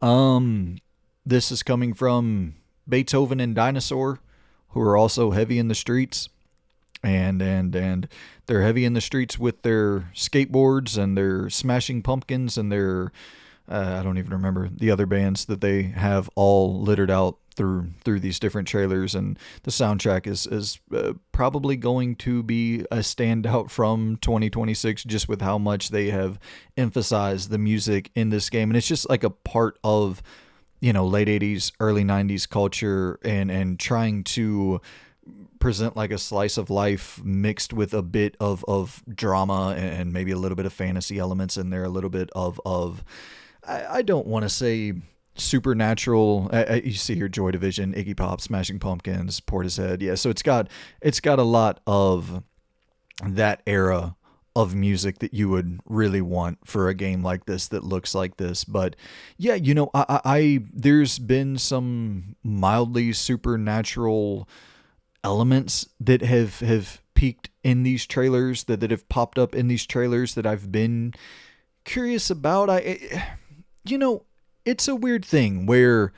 This is coming from Beethoven and Dinosaur, who are also heavy in the streets, and they're heavy in the streets with their skateboards and their Smashing Pumpkins and their I don't even remember the other bands that they have all littered out through these different trailers. And the soundtrack is probably going to be a standout from 2026, just with how much they have emphasized the music in this game. And it's just like a part of late 80s, early 90s culture, and trying to present like a slice of life mixed with a bit of drama and maybe a little bit of fantasy elements in there, a little bit of I don't want to say supernatural. You see here Joy Division, Iggy Pop, Smashing Pumpkins, Portishead. Yeah, so it's got a lot of that era of music that you would really want for a game like this that looks like this. But yeah, I there's been some mildly supernatural elements that have peaked in these trailers, that have popped up in these trailers that I've been curious about. It's a weird thing where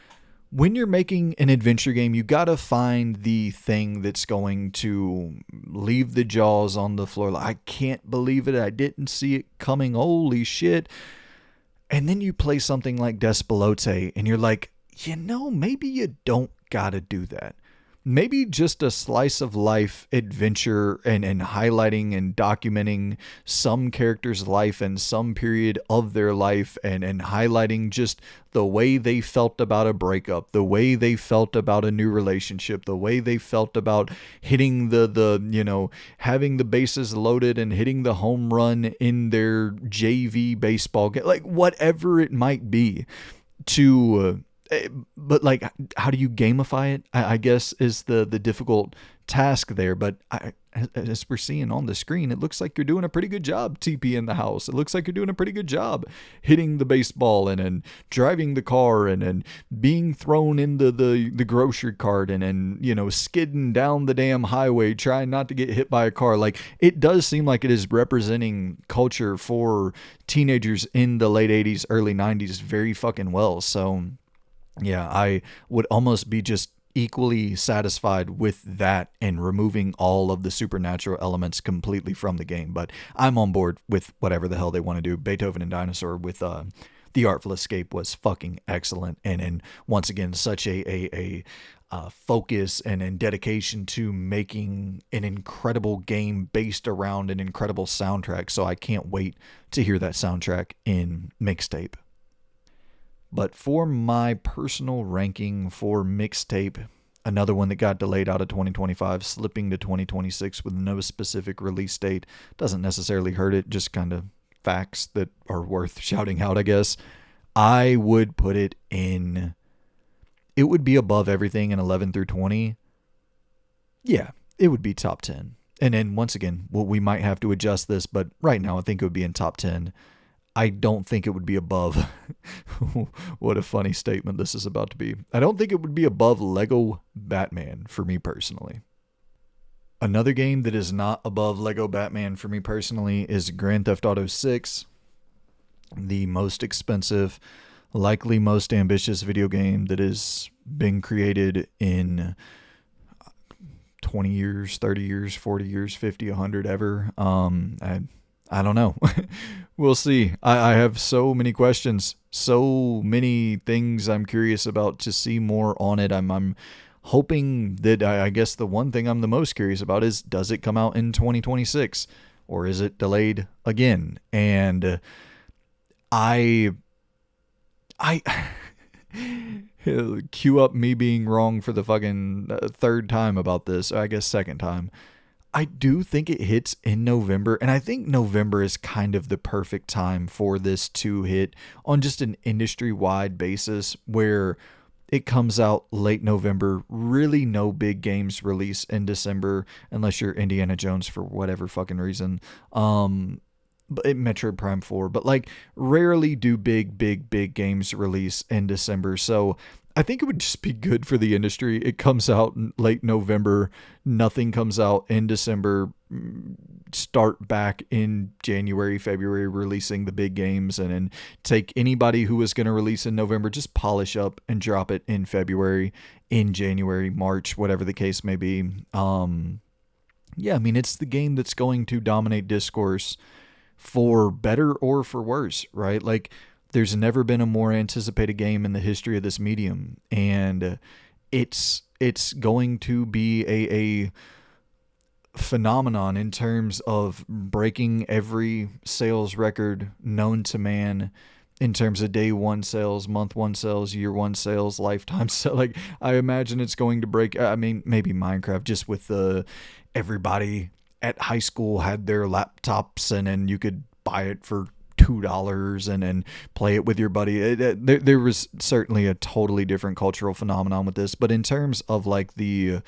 when you're making an adventure game, you gotta find the thing that's going to leave the jaws on the floor. Like, I can't believe it. I didn't see it coming. Holy shit. And then you play something like Despelote and you're like, maybe you don't gotta do that. Maybe just a slice of life adventure and highlighting and documenting some character's life and some period of their life and highlighting just the way they felt about a breakup, the way they felt about a new relationship, the way they felt about hitting the having the bases loaded and hitting the home run in their JV baseball game, like whatever it might be but like, how do you gamify it? I guess is the difficult task there. But as we're seeing on the screen, it looks like you're doing a pretty good job TP in the house. It looks like you're doing a pretty good job hitting the baseball and driving the car and being thrown into the grocery cart and skidding down the damn highway trying not to get hit by a car. Like, it does seem like it is representing culture for teenagers in the late 80s, early 90s very fucking well. So yeah, I would almost be just equally satisfied with that and removing all of the supernatural elements completely from the game. But I'm on board with whatever the hell they want to do. Beethoven and Dinosaur with The Artful Escape was fucking excellent. And once again, such a focus and dedication to making an incredible game based around an incredible soundtrack. So I can't wait to hear that soundtrack in mixtape. But for my personal ranking for mixtape, another one that got delayed out of 2025, slipping to 2026 with no specific release date, doesn't necessarily hurt it, just kind of facts that are worth shouting out, I guess. I would put it in, it would be above everything in 11 through 20. Yeah, it would be top 10. And then once again, well, we might have to adjust this, but right now I think it would be in top 10. I don't think it would be above. What a funny statement this is about to be. I don't think it would be above Lego Batman for me personally. Another game that is not above Lego Batman for me personally is Grand Theft Auto 6, the most expensive, likely most ambitious video game that has been created in 20 years, 30 years, 40 years, 50, 100 ever. I don't know. We'll see. I have so many questions, so many things I'm curious about to see more on it. I'm hoping that, I guess the one thing I'm the most curious about is, does it come out in 2026 or is it delayed again? And I cue up me being wrong for the fucking third time about this. I guess second time. I do think it hits in November, and I think November is kind of the perfect time for this to hit on just an industry-wide basis where it comes out late November. Really no big games release in December unless you're Indiana Jones for whatever fucking reason. Metroid Prime 4, but like rarely do big games release in December. So I think it would just be good for the industry. It comes out in late November. Nothing comes out in December. Start back in January, February, releasing the big games, and then take anybody who was going to release in November, just polish up and drop it in February, in January, March, whatever the case may be. Yeah, I mean, it's the game that's going to dominate discourse for better or for worse, right? Like, there's never been a more anticipated game in the history of this medium, and it's going to be a phenomenon in terms of breaking every sales record known to man in terms of day one sales, month one sales, year one sales, lifetime sales. Like, I imagine it's going to break. I mean, maybe Minecraft, just with everybody at high school had their laptops, and then you could buy it for $2 and then play it with your buddy. There was certainly a totally different cultural phenomenon with this, but in terms of like the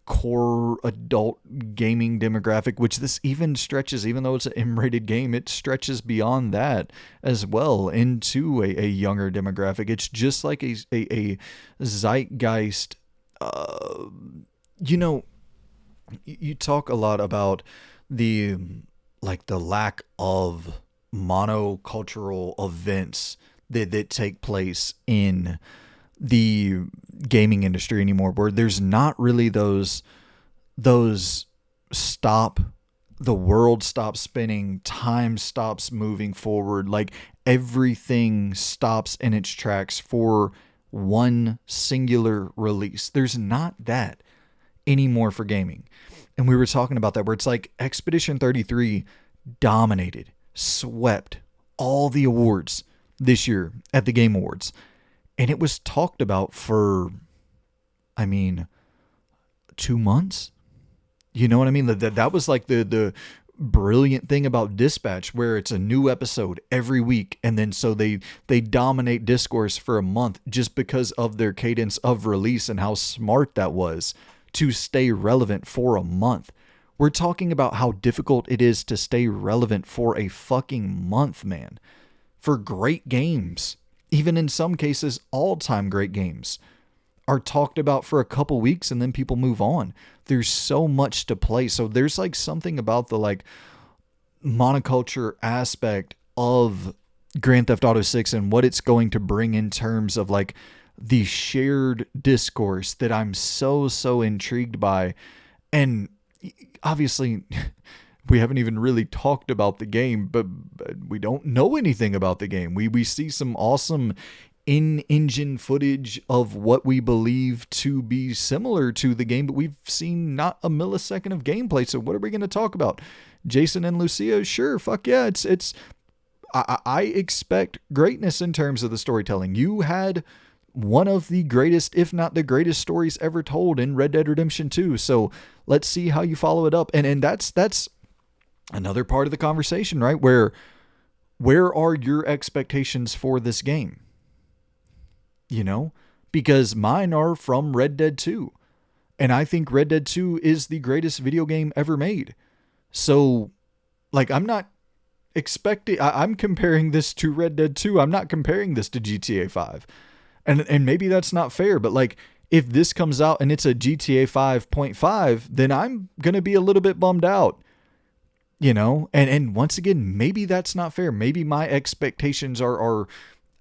core adult gaming demographic, which this even stretches, even though it's an M-rated game, it stretches beyond that as well into a younger demographic. It's just like a zeitgeist. You talk a lot about the lack of monocultural events that take place in the gaming industry anymore, where there's not really those stop, the world stops spinning, time stops moving forward, like everything stops in its tracks for one singular release. There's not that anymore for gaming. And we were talking about that, where it's like Expedition 33 dominated, swept all the awards this year at the Game Awards. And it was talked about for, 2 months. You know what I mean? That was like the brilliant thing about Dispatch, where it's a new episode every week. And then so they dominate discourse for a month just because of their cadence of release and how smart that was to stay relevant for a month. We're talking about how difficult it is to stay relevant for a fucking month, man. For great games, even in some cases, all-time great games, are talked about for a couple weeks and then people move on. There's so much to play. So there's like something about the like monoculture aspect of Grand Theft Auto 6 and what it's going to bring in terms of like the shared discourse that I'm so intrigued by. And obviously, we haven't even really talked about the game, but we don't know anything about the game. We see some awesome in-engine footage of what we believe to be similar to the game, but we've seen not a millisecond of gameplay. So what are we going to talk about? Jason and Lucia? Sure, fuck yeah. I expect greatness in terms of the storytelling. You had one of the greatest, if not the greatest stories ever told in Red Dead Redemption 2. So let's see how you follow it up. And that's another part of the conversation, right? Where are your expectations for this game? You know, because mine are from Red Dead 2. And I think Red Dead 2 is the greatest video game ever made. So, like, I'm not expecting, I'm comparing this to Red Dead 2. I'm not comparing this to GTA 5. And maybe that's not fair, but like, if this comes out and it's a GTA 5.5, then I'm going to be a little bit bummed out. You know, and once again, maybe that's not fair. Maybe my expectations are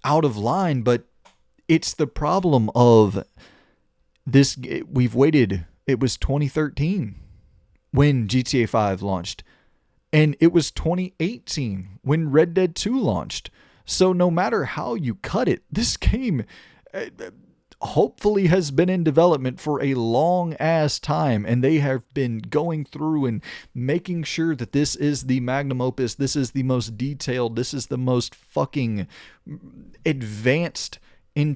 out of line, but it's the problem of this. We've waited. It was 2013 when GTA 5 launched, and it was 2018 when Red Dead 2 launched. So no matter how you cut it, this game hopefully has been in development for a long ass time, and they have been going through and making sure that this is the magnum opus, this is the most detailed, this is the most fucking advanced in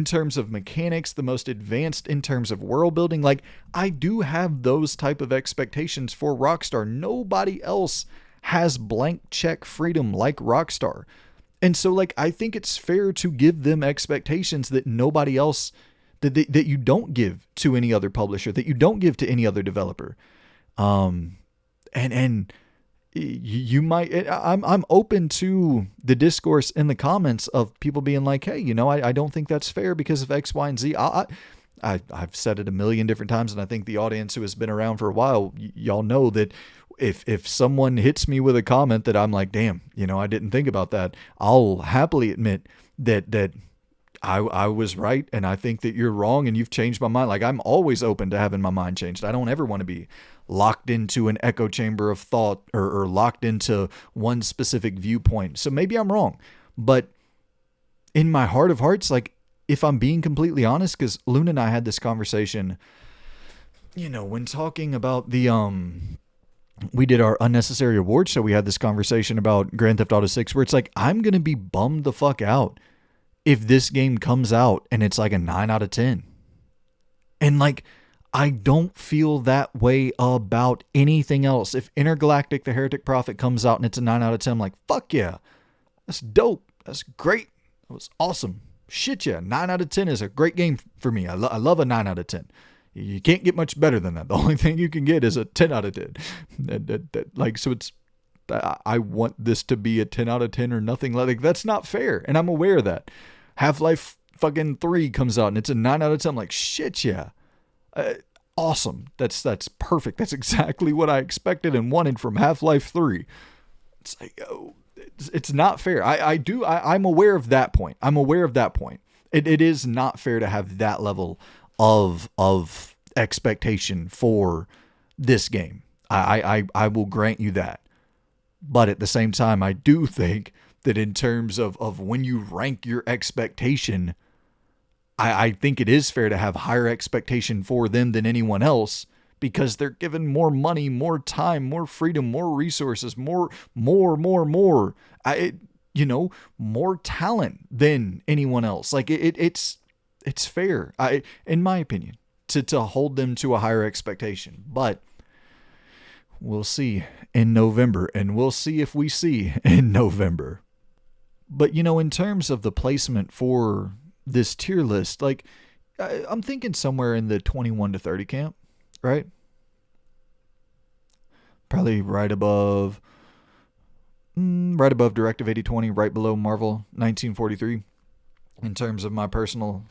terms of mechanics, the most advanced in terms of world building. Like, I do have those type of expectations for Rockstar. Nobody else has blank check freedom like Rockstar. And so, like, I think it's fair to give them expectations that nobody else, that you don't give to any other publisher, that you don't give to any other developer. And you might, I'm open to the discourse in the comments of people being like, hey, you know, I don't think that's fair because of X, Y, and Z. I've said it a million different times, and I think the audience who has been around for a while, y'all know that if someone hits me with a comment that I'm like, damn, you know, I didn't think about that, I'll happily admit that I was right, and I think that you're wrong, and you've changed my mind. Like, I'm always open to having my mind changed. I don't ever want to be locked into an echo chamber of thought or locked into one specific viewpoint. So maybe I'm wrong, but in my heart of hearts, like, if I'm being completely honest, because Luna and I had this conversation, you know, when talking about we did our unnecessary awards show, we had this conversation about Grand Theft Auto 6, where it's like, I'm going to be bummed the fuck out if this game comes out and it's like a 9 out of 10. And like, I don't feel that way about anything else. If Intergalactic, the Heretic Prophet comes out and it's a 9 out of 10, I'm like, fuck yeah, that's dope. That's great. That was awesome. Shit yeah, 9 out of 10 is a great game for me. I love a 9 out of 10. You can't get much better than that. The only thing you can get is a 10 out of 10. Like, so it's, I want this to be a 10 out of 10 or nothing. Like, that's not fair. And I'm aware of that. Half-Life fucking 3 comes out and it's a 9 out of 10. I'm like, shit yeah. Awesome. That's perfect. That's exactly what I expected and wanted from Half-Life 3. It's like, oh, it's not fair. I'm aware of that point. I'm aware of that point. It is not fair to have that level of expectation for this game. I will grant you that. But at the same time, I do think that in terms of when you rank your expectation, I think it is fair to have higher expectation for them than anyone else, because they're given more money, more time, more freedom, more resources, more, more talent than anyone else. Like, it's fair, in my opinion, to hold them to a higher expectation. But we'll see in November, and we'll see if we see in November. But, you know, in terms of the placement for this tier list, like, I'm thinking somewhere in the 21 to 30 camp, right? Probably right above Directive 8020, right below Marvel 1943, in terms of my personal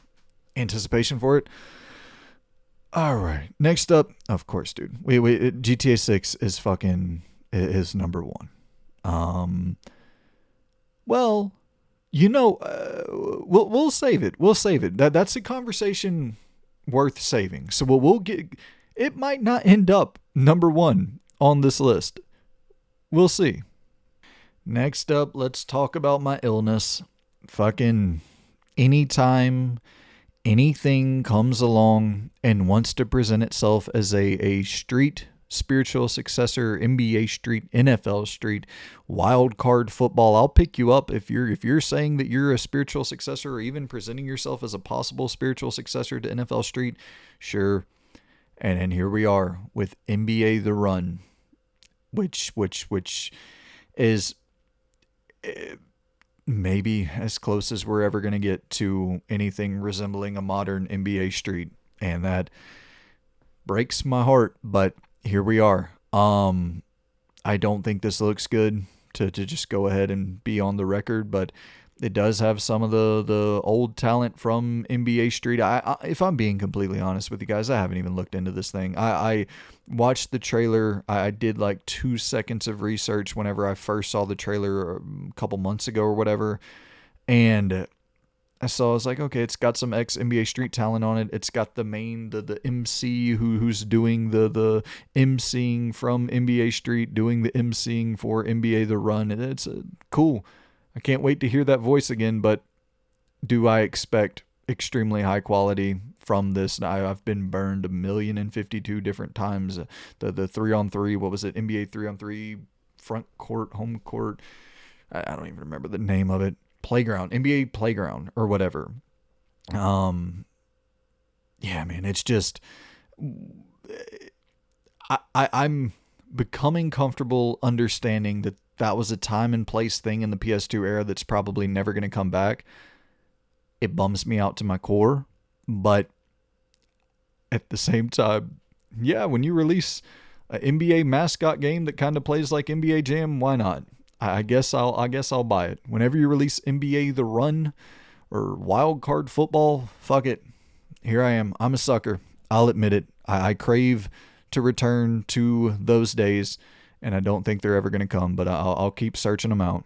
anticipation for it. All right, next up, of course, dude, GTA 6 is number one. Well, you know, we'll save it. We'll save it. That's a conversation worth saving. So we'll get. It might not end up number one on this list. We'll see. Next up, let's talk about my illness. Fucking Anytime anything comes along and wants to present itself as a street spiritual successor, NBA street, NFL street, wild card football, I'll pick you up. If you're saying that you're a spiritual successor, or even presenting yourself as a possible spiritual successor to NFL street, sure. And here we are with NBA The Run, which is maybe as close as we're ever going to get to anything resembling a modern NBA street, and that breaks my heart, but here we are. I don't think this looks good, to just go ahead and be on the record, but it does have some of the old talent from NBA Street. If I'm being completely honest with you guys, I haven't even looked into this thing. I watched the trailer. I did like 2 seconds of research whenever I first saw the trailer a couple months ago or whatever, and I was like, okay, it's got some ex NBA Street talent on it. It's got the MC who's doing the MCing from NBA Street, doing the MCing for NBA The Run. It's cool. I can't wait to hear that voice again, but do I expect extremely high quality from this? I've been burned 1,052 different times. The 3-on-3, what was it? NBA 3-on-3, front court, home court. I don't even remember the name of it. Playground, NBA Playground, or whatever. Yeah, man, it's just, I'm becoming comfortable understanding that was a time and place thing in the PS2 era that's probably never going to come back. It bums me out to my core, but at the same time, yeah, when you release an NBA mascot game that kind of plays like NBA Jam, why not? I guess I'll buy it. Whenever you release NBA The Run or Wild Card Football, fuck it. Here I am. I'm a sucker. I'll admit it. I crave to return to those days, and I don't think they're ever going to come, but I'll keep searching them out.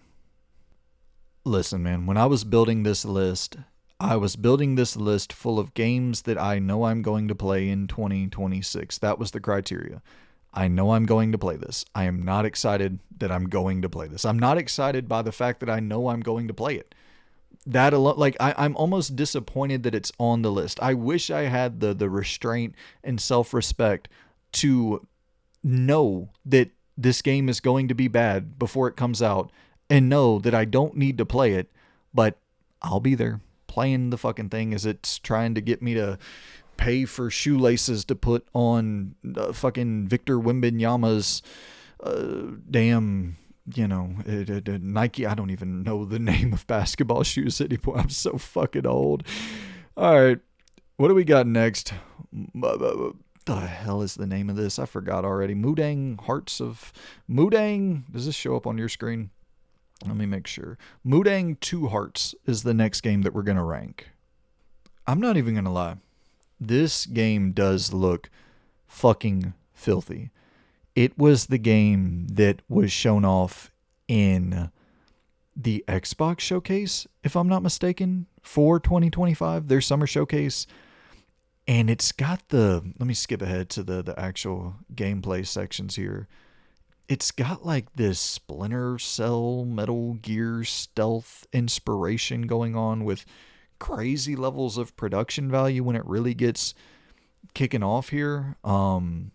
Listen, man, when I was building this list, I was building this list full of games that I know I'm going to play in 2026. That was the criteria. I know I'm going to play this. I am not excited that I'm going to play this. I'm not excited by the fact that I know I'm going to play it. That alone, like, I'm almost disappointed that it's on the list. I wish I had the restraint and self-respect to know that this game is going to be bad before it comes out, and know that I don't need to play it, but I'll be there playing the fucking thing as it's trying to get me to pay for shoelaces to put on fucking Victor Wembanyama's damn, Nike. I don't even know the name of basketball shoes anymore. I'm so fucking old. All right, what do we got next? The hell is the name of this? I forgot already. Mudang Hearts of Mudang. Does this show up on your screen? Let me make sure. Mudang 2 Hearts is the next game that we're gonna rank. I'm not even gonna lie. This game does look fucking filthy. It was the game that was shown off in the Xbox showcase, if I'm not mistaken, for 2025, their summer showcase. And it's got let me skip ahead to the actual gameplay sections here. It's got like this Splinter Cell, Metal Gear stealth inspiration going on with crazy levels of production value when it really gets kicking off here. And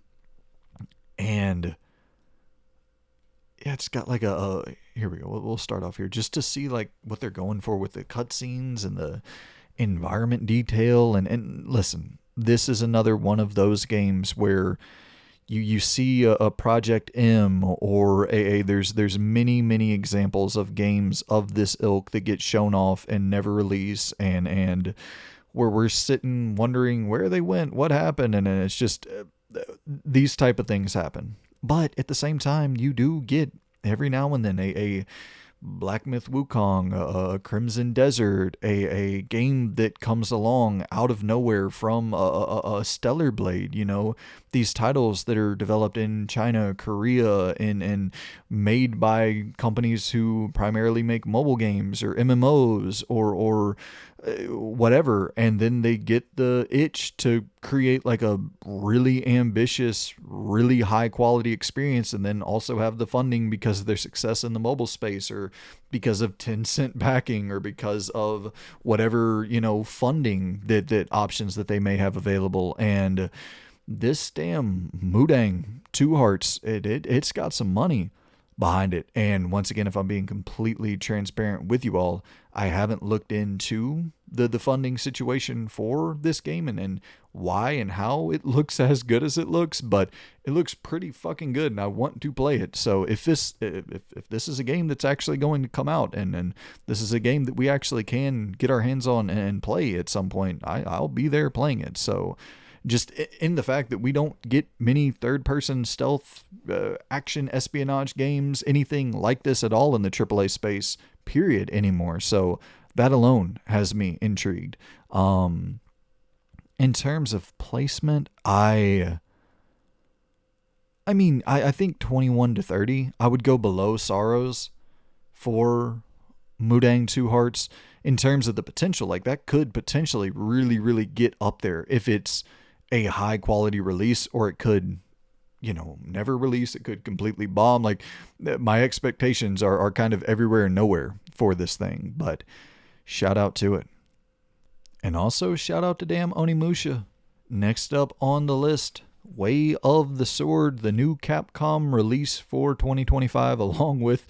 yeah, it's got like here we go. We'll start off here just to see like what they're going for with the cutscenes and the environment detail. And listen, this is another one of those games where you see a Project M or there's many examples of games of this ilk that get shown off and never release, and where we're sitting wondering where they went, what happened, and it's just these type of things happen. But at the same time, you do get every now and then a Black Myth Wukong, a Crimson Desert, a game that comes along out of nowhere from a Stellar Blade, these titles that are developed in China, Korea, and made by companies who primarily make mobile games or MMOs or whatever, and then they get the itch to create like a really ambitious, really high quality experience, and then also have the funding because of their success in the mobile space, or because of Tencent backing, or because of whatever, funding that options that they may have available. And this damn Mudang Two Hearts, it's got some money behind it. And once again, if I'm being completely transparent with you all, I haven't looked into the funding situation for this game, and why and how it looks as good as it looks, but it looks pretty fucking good, and I want to play it. So if this is a game that's actually going to come out, and this is a game that we actually can get our hands on and play at some point, I'll be there playing it. So just in the fact that we don't get many third-person stealth, action, espionage games, anything like this at all in the AAA space, period, anymore. So that alone has me intrigued. In terms of placement, I think 21 to 30. I would go below Saros for Mudang Two Hearts in terms of the potential. Like, that could potentially really, really get up there if it's a high quality release, or it could, never release. It could completely bomb. Like, my expectations are kind of everywhere and nowhere for this thing, but shout out to it. And also shout out to damn Onimusha. Next up on the list, Way of the Sword, the new Capcom release for 2025, along with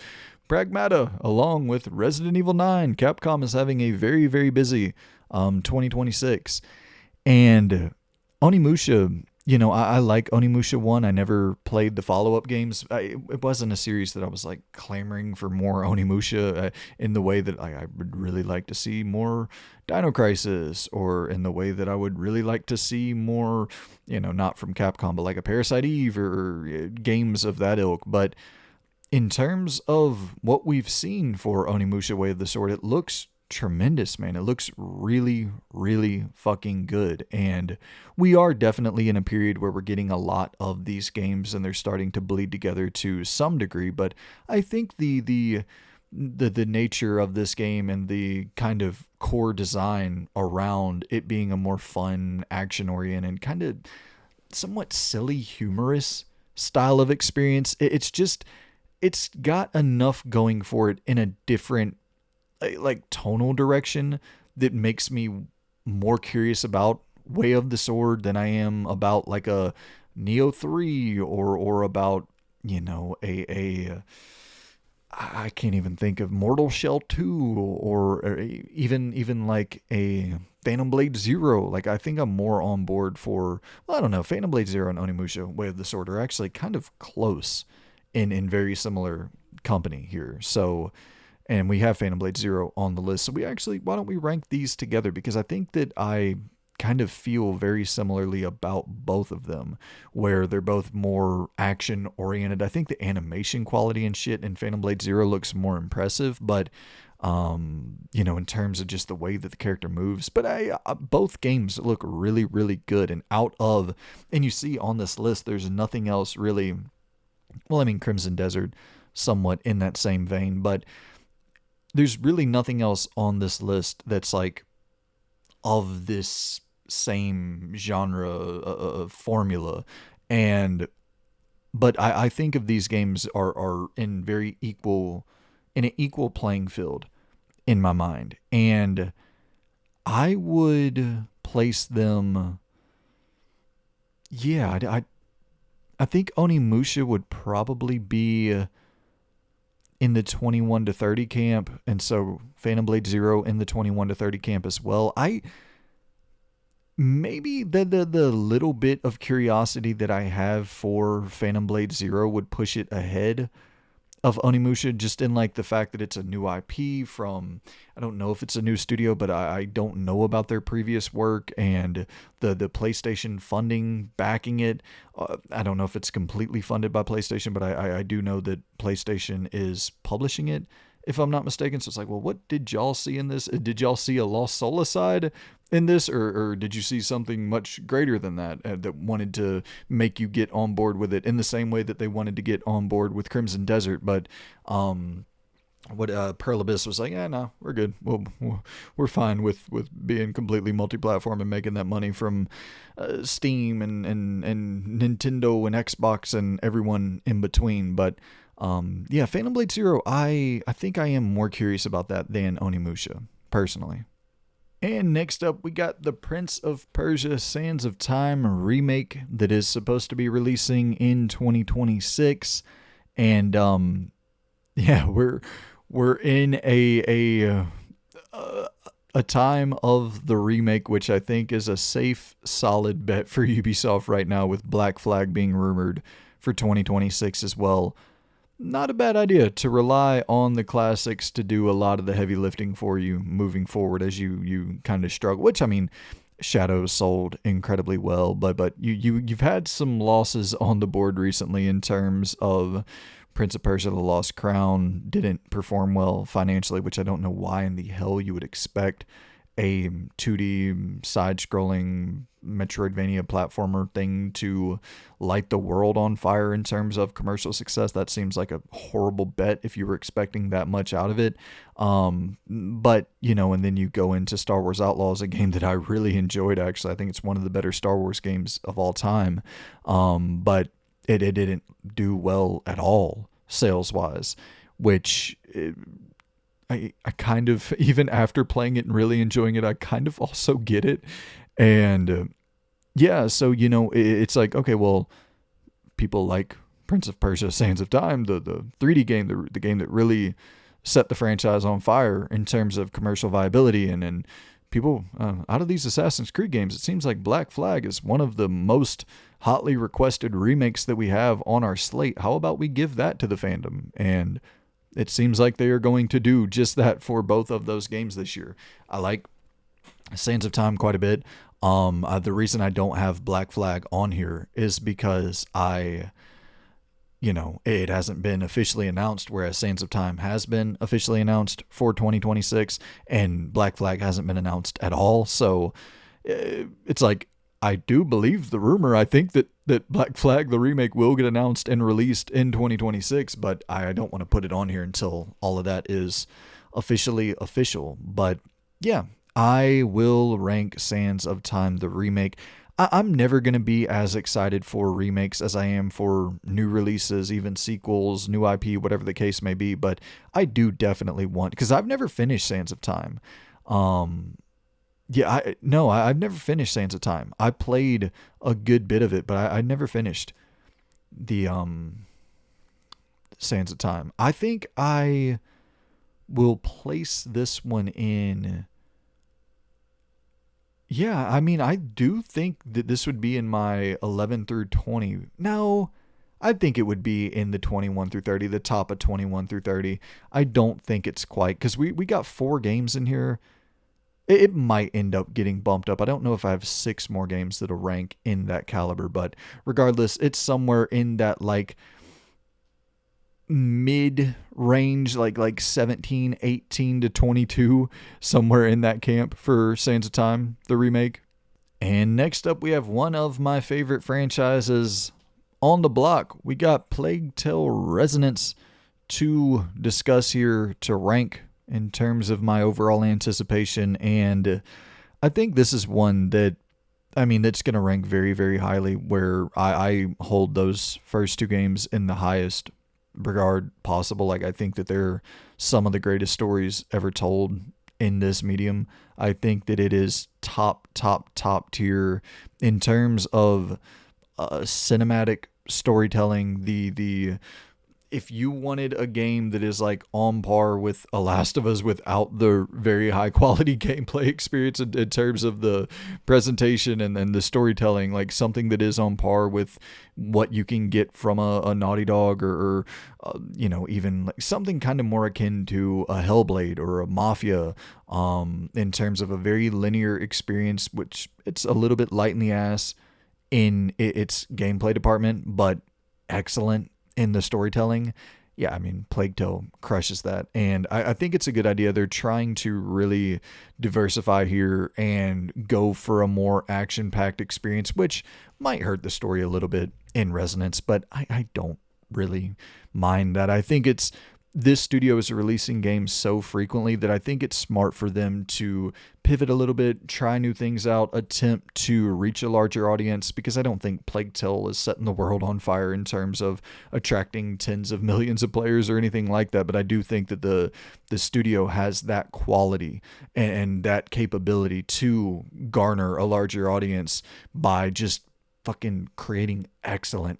Pragmata, along with Resident Evil 9. Capcom is having a very, very busy 2026. And Onimusha, I like Onimusha 1. I never played the follow-up games. It wasn't a series that I was like clamoring for more Onimusha in the way that I would really like to see more Dino Crisis, or in the way that I would really like to see more, not from Capcom, but like a Parasite Eve, or games of that ilk. But in terms of what we've seen for Onimusha Way of the Sword, it looks tremendous, man. It looks really, really fucking good. And we are definitely in a period where we're getting a lot of these games, and they're starting to bleed together to some degree. But I think the nature of this game, and the kind of core design around it being a more fun, action oriented, kind of somewhat silly, humorous style of experience, it's got enough going for it in a different, like, tonal direction that makes me more curious about Way of the Sword than I am about like a Neo 3, or about, I can't even think of Mortal Shell 2, or even like a Phantom Blade Zero. Like, I think I'm more on board for, well, I don't know, Phantom Blade Zero and Onimusha Way of the Sword are actually kind of close in very similar company here. So, and we have Phantom Blade Zero on the list. So why don't we rank these together? Because I think that I kind of feel very similarly about both of them, where they're both more action oriented. I think the animation quality and shit in Phantom Blade Zero looks more impressive, but in terms of just the way that the character moves. But both games look really, really good. And you see on this list, there's nothing else really. Well, I mean, Crimson Desert, somewhat in that same vein, but there's really nothing else on this list that's like of this same genre formula. But I think of these games are in an equal playing field in my mind. And I would place them, I think Onimusha would probably be in the 21 to 30 camp, and so Phantom Blade Zero in the 21 to 30 camp as well. Maybe the little bit of curiosity that I have for Phantom Blade Zero would push it ahead of Onimusha, just in like the fact that it's a new IP from, I don't know if it's a new studio, but I don't know about their previous work, and the PlayStation funding backing it. I don't know if it's completely funded by PlayStation, but I do know that PlayStation is publishing it, if I'm not mistaken. So it's like, well, what did y'all see in this? Did y'all see a Lost Solicide in this, or did you see something much greater than that, that wanted to make you get on board with it in the same way that they wanted to get on board with Crimson Desert? But what Pearl Abyss was like, yeah, no, we're good. We're fine with being completely multi-platform and making that money from Steam and Nintendo and Xbox and everyone in between. But yeah, Phantom Blade Zero, I think I am more curious about that than Onimusha, personally. And next up, we got the Prince of Persia Sands of Time remake that is supposed to be releasing in 2026. And yeah, we're in a time of the remake, which I think is a safe, solid bet for Ubisoft right now, with Black Flag being rumored for 2026 as well. Not a bad idea to rely on the classics to do a lot of the heavy lifting for you moving forward as you kind of struggle. Which, I mean, Shadows sold incredibly well, but you've had some losses on the board recently in terms of Prince of Persia: The Lost Crown didn't perform well financially, which I don't know why in the hell you would expect a 2D side-scrolling Metroidvania platformer thing to light the world on fire in terms of commercial success. That seems like a horrible bet if you were expecting that much out of it. But, you know, and then you go into Star Wars Outlaws, a game that I really enjoyed, actually. I think it's one of the better Star Wars games of all time. But it didn't do well at all sales-wise, which... I kind of, even after playing it and really enjoying it, I kind of also get it. And yeah, so, you know, it's like, okay, well, people like Prince of Persia Sands of Time, the 3D game, the game that really set the franchise on fire in terms of commercial viability. And people, out of these Assassin's Creed games, it seems like Black Flag is one of the most hotly requested remakes that we have on our slate. How about we give that to the fandom? And it seems like they are going to do just that for both of those games this year. I like Sands of Time quite a bit. The reason I don't have Black Flag on here is because it hasn't been officially announced, whereas Sands of Time has been officially announced for 2026, and Black Flag hasn't been announced at all. So it's like, I do believe the rumor. I think that Black Flag, the remake, will get announced and released in 2026, but I don't want to put it on here until all of that is officially official. But yeah, I will rank Sands of Time, the remake. I'm never going to be as excited for remakes as I am for new releases, even sequels, new IP, whatever the case may be. But I do definitely want, because I've never finished Sands of Time. Yeah, I've never finished Sands of Time. I played a good bit of it, but I never finished the Sands of Time. I think I will place this one in. Yeah, I mean, I do think that this would be in my 11 through 20. No, I think it would be in the 21 through 30, the top of 21 through 30. I don't think it's quite, because we got 4 games in here. It might end up getting bumped up. I don't know if I have 6 more games that'll rank in that caliber, but regardless, it's somewhere in that like mid range, like 17, 18 to 22, somewhere in that camp for Sands of Time, the remake. And next up, we have one of my favorite franchises on the block. We got Plague Tale Resonance to discuss here, to rank in terms of my overall anticipation. And I think this is one that, I mean, that's going to rank very, very highly, where I hold those first 2 games in the highest regard possible. Like, I think that they're some of the greatest stories ever told in this medium. I think that it is top tier in terms of cinematic storytelling. The if you wanted a game that is like on par with A Last of Us without the very high quality gameplay experience in terms of the presentation and the storytelling, like something that is on par with what you can get from a Naughty Dog or even like something kind of more akin to a Hellblade or a Mafia, in terms of a very linear experience, which it's a little bit light in the ass in its gameplay department, but excellent in the storytelling. Yeah, I mean, Plague Tale crushes that. And I think it's a good idea. They're trying to really diversify here and go for a more action-packed experience, which might hurt the story a little bit in Resonance, but I don't really mind that. I think it's this studio is releasing games so frequently that I think it's smart for them to pivot a little bit, try new things out, attempt to reach a larger audience, because I don't think Plague Tale is setting the world on fire in terms of attracting tens of millions of players or anything like that. But I do think that the studio has that quality and that capability to garner a larger audience by just fucking creating excellent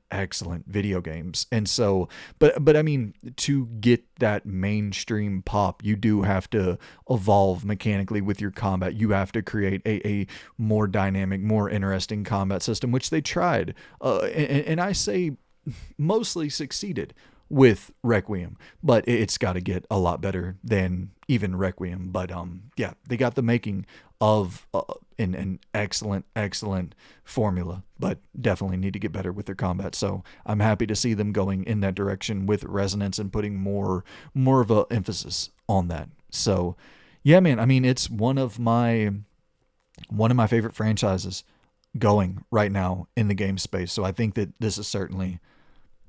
video games. And so, but I mean, to get that mainstream pop, you do have to evolve mechanically with your combat. You have to create a more dynamic, more interesting combat system, which they tried, and I say mostly succeeded with Requiem, but it's got to get a lot better than even Requiem. But yeah, they got the making of an excellent formula, but definitely need to get better with their combat. So I'm happy to see them going in that direction with Resonance and putting more of a emphasis on that. So yeah, man, I mean, it's one of my favorite franchises going right now in the game space. So I think that this is certainly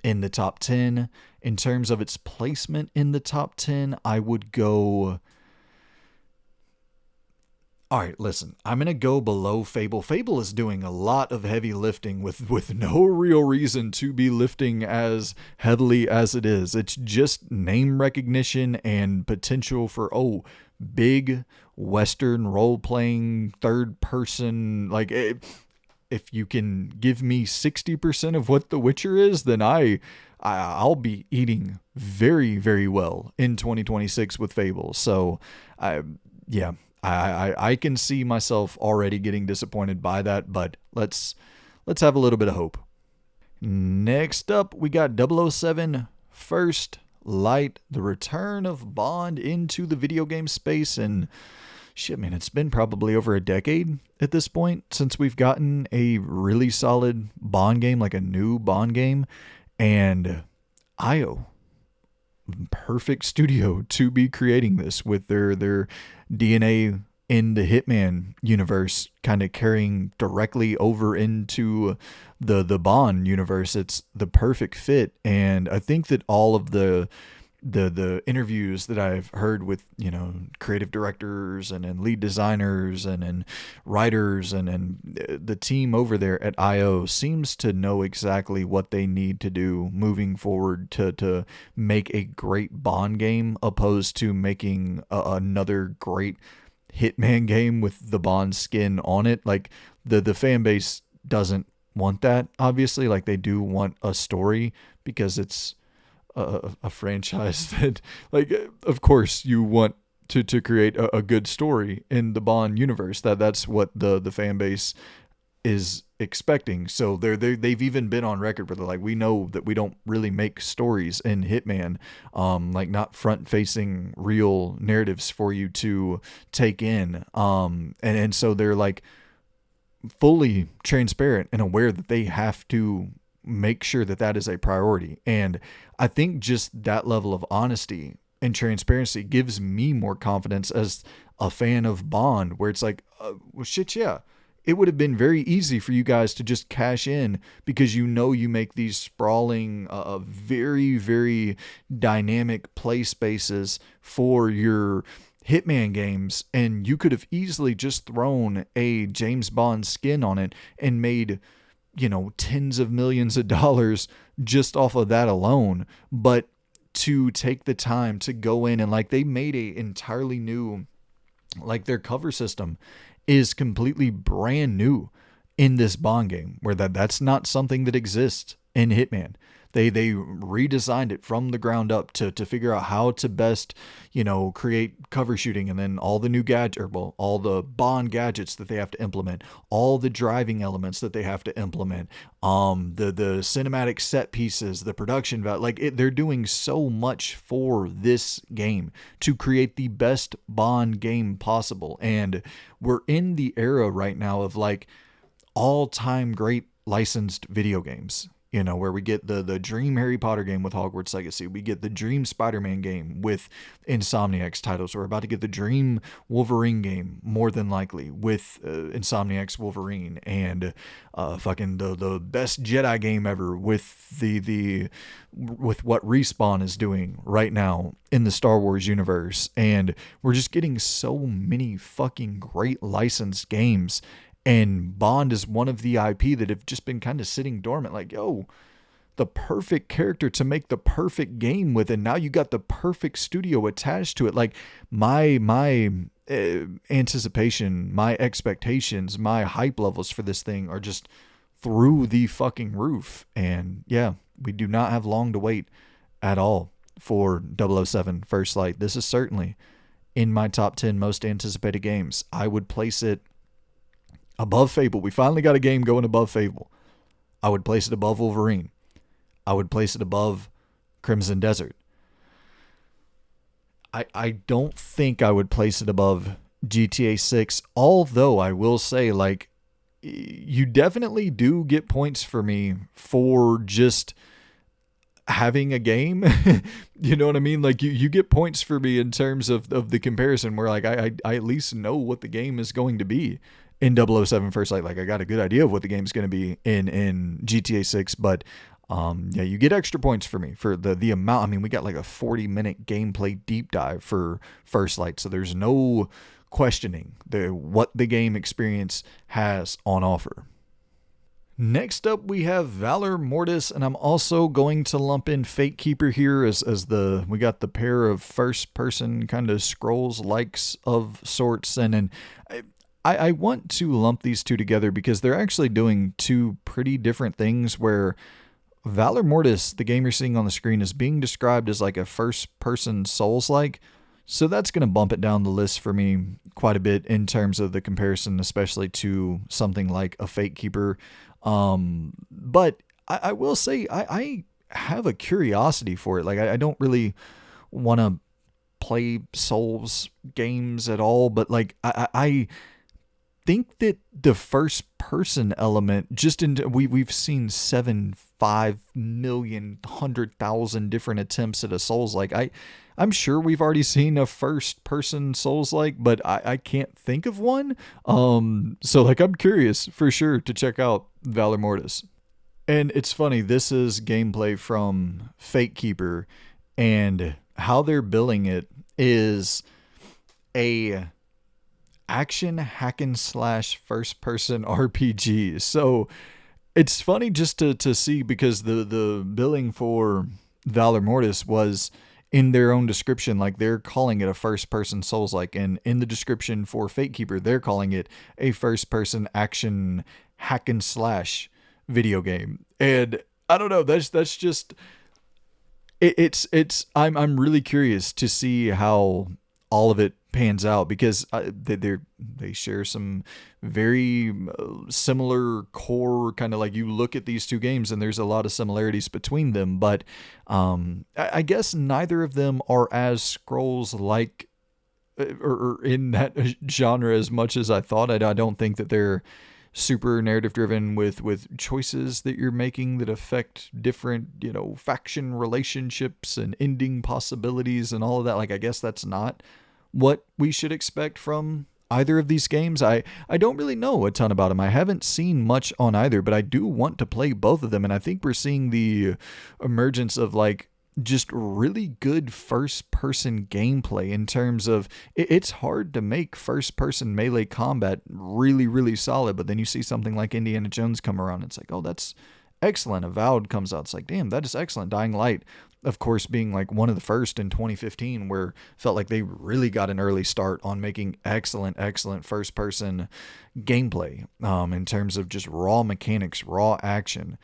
in the top 10. In terms of its placement in the top 10, I would go... All right, listen, I'm going to go below Fable. Fable is doing a lot of heavy lifting with no real reason to be lifting as heavily as it is. It's just name recognition and potential for, big Western role-playing third-person, like... If you can give me 60% of what The Witcher is, then I'll be eating very, very well in 2026 with Fable. So, I can see myself already getting disappointed by that, but let's have a little bit of hope. Next up, we got 007 First Light, the return of Bond into the video game space. And shit, man, it's been probably over a decade at this point since we've gotten a really solid Bond game, like a new Bond game. And IO, perfect studio to be creating this with their DNA in the Hitman universe kind of carrying directly over into the Bond universe. It's the perfect fit. And I think that all of the interviews that I've heard with, creative directors and lead designers and writers and the team over there at IO seems to know exactly what they need to do moving forward to make a great Bond game, opposed to making another great Hitman game with the Bond skin on it. Like the fan base doesn't want that, obviously. Like, they do want a story because it's a franchise that, like, of course you want to create a good story in the Bond universe. That's what the fan base is expecting. So they've even been on record where they're like, we know that we don't really make stories in Hitman, like not front facing real narratives for you to take in. And so they're like fully transparent and aware that they have to make sure that is a priority. And I think just that level of honesty and transparency gives me more confidence as a fan of Bond, where it's like, well, shit, yeah, it would have been very easy for you guys to just cash in because you make these sprawling, very, very dynamic play spaces for your Hitman games, and you could have easily just thrown a James Bond skin on it and made tens of millions of dollars just off of that alone. But to take the time to go in and, like, they made a entirely new, like, their cover system is completely brand new in this Bond game, where that's not something that exists in Hitman. They redesigned it from the ground up to figure out how to best, create cover shooting, and then all the new all the Bond gadgets that they have to implement, all the driving elements that they have to implement, the cinematic set pieces, the production value. Like, they're doing so much for this game to create the best Bond game possible. And we're in the era right now of, like, all-time great licensed video games. You know, where we get the Dream Harry Potter game with Hogwarts Legacy. We get the Dream Spider-Man game with Insomniac's titles. We're about to get the Dream Wolverine game, more than likely, with Insomniac's Wolverine. And fucking the best Jedi game ever with with what Respawn is doing right now in the Star Wars universe. And we're just getting so many fucking great licensed games. And Bond is one of the IP that have just been kind of sitting dormant. Like, yo, the perfect character to make the perfect game with, and now you got the perfect studio attached to it. Like, my anticipation, my expectations, my hype levels for this thing are just through the fucking roof. And yeah, we do not have long to wait at all for 007 First Light. This is certainly in my top 10 most anticipated games. I would place it above Fable. We finally got a game going above Fable. I would place it above Wolverine. I would place it above Crimson Desert. I don't think I would place it above GTA 6, although I will say, like, you definitely do get points for me for just having a game. You know what I mean? Like, you get points for me in terms of the comparison where, like, I at least know what the game is going to be in 007 First Light. Like, I got a good idea of what the game's going to be in GTA 6, but yeah, you get extra points for me for the amount. I mean, we got like a 40-minute gameplay deep dive for First Light, so there's no questioning what the game experience has on offer. Next up, we have Valor, Mortis, and I'm also going to lump in Fatekeeper here as we got the pair of first-person kind of scrolls likes of sorts, and I want to lump these two together because they're actually doing two pretty different things. Where Valor Mortis, the game you're seeing on the screen, is being described as like a first-person Souls-like. So that's going to bump it down the list for me quite a bit in terms of the comparison, especially to something like a Fatekeeper. But I will say I have a curiosity for it. Like, I don't really want to play Souls games at all, but like I think that the first person element, just in we've seen 5 million 100,000 different attempts at a Souls like. I'm sure we've already seen a first person Souls like, but I can't think of one. So like, I'm curious for sure to check out Valor Mortis. And it's funny, this is gameplay from Fatekeeper, and how they're billing it is a action hack and slash first person RPG. So it's funny just to see, because the billing for Valor Mortis was in their own description. Like, they're calling it a first person Souls like, and in the description for Fatekeeper, they're calling it a first person action hack and slash video game. And I don't know, that's just I'm really curious to see how all of it pans out, because they share some very similar core kind of, like, you look at these two games and there's a lot of similarities between them, but I guess neither of them are as Scrolls like or in that genre as much as I thought. I don't think that they're super narrative driven with choices that you're making that affect different, faction relationships and ending possibilities and all of that. Like, I guess that's not what we should expect from either of these games. I don't really know a ton about them. I haven't seen much on either, but I do want to play both of them. And I think we're seeing the emergence of, like, just really good first person gameplay in terms of it's hard to make first person melee combat really, really solid. But then you see something like Indiana Jones come around. It's like, oh, that's excellent. Avowed comes out. It's like, damn, that is excellent. Dying Light, of course, being like one of the first in 2015, where it felt like they really got an early start on making excellent first person gameplay in terms of just raw mechanics, raw action.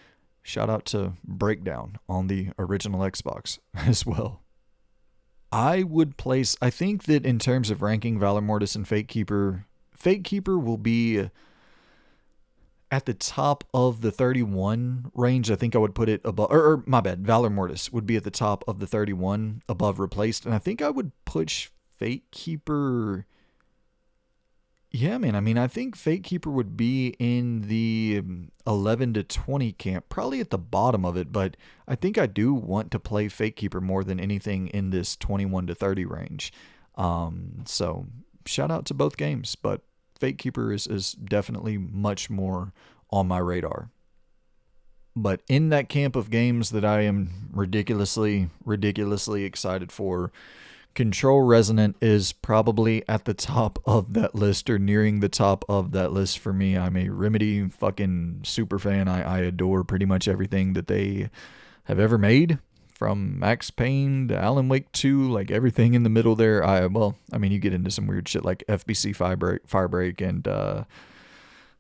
Shout out to Breakdown on the original Xbox as well. I think that in terms of ranking Valor Mortis and Fatekeeper will be at the top of the 31 range. I think I would put it above, or my bad, Valor Mortis would be at the top of the 31 above Replaced. And I think I would push Fatekeeper Yeah, man. I mean, I think Fatekeeper would be in the 11 to 20 camp, probably at the bottom of it, but I think I do want to play Fatekeeper more than anything in this 21 to 30 range. So shout out to both games, but Fatekeeper is definitely much more on my radar. But in that camp of games that I am ridiculously excited for, Control Resonant is probably at the top of that list or nearing the top of that list for me. I'm a Remedy fucking super fan. I adore pretty much everything that they have ever made. From Max Payne to Alan Wake 2, like everything in the middle there. I mean, you get into some weird shit like FBC Firebreak and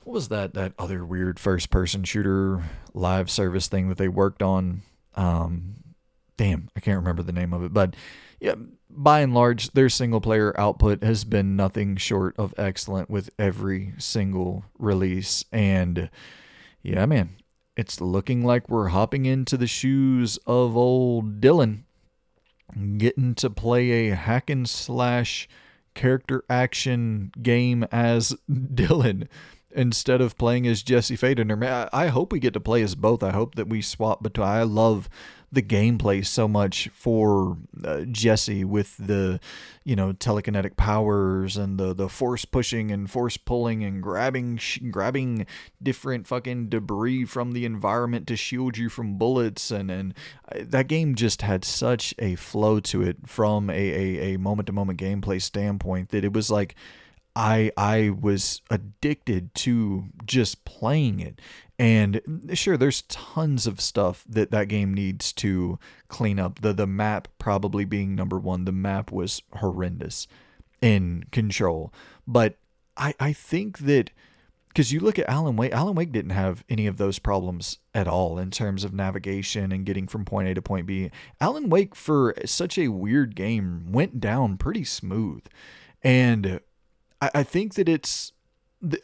what was that other weird first person shooter live service thing that they worked on? Um, Damn, I can't remember the name of it, but yeah, by and large, their single player output has been nothing short of excellent with every single release. And yeah, man, it's looking like we're hopping into the shoes of old Dylan, getting to play a hack and slash character action game as Dylan instead of playing as Jesse Faden. Or I hope we get to play as both. I hope that we swap between. I love the gameplay so much for Jesse with the, telekinetic powers and the force pushing and force pulling and grabbing different fucking debris from the environment to shield you from bullets. And that game just had such a flow to it from a moment to moment gameplay standpoint that it was like, I was addicted to just playing it. And sure, there's tons of stuff that game needs to clean up. The map probably being number one. The map was horrendous in Control. But I think that because you look at Alan Wake didn't have any of those problems at all in terms of navigation and getting from point A to point B. Alan Wake, for such a weird game, went down pretty smooth. And I think that it's the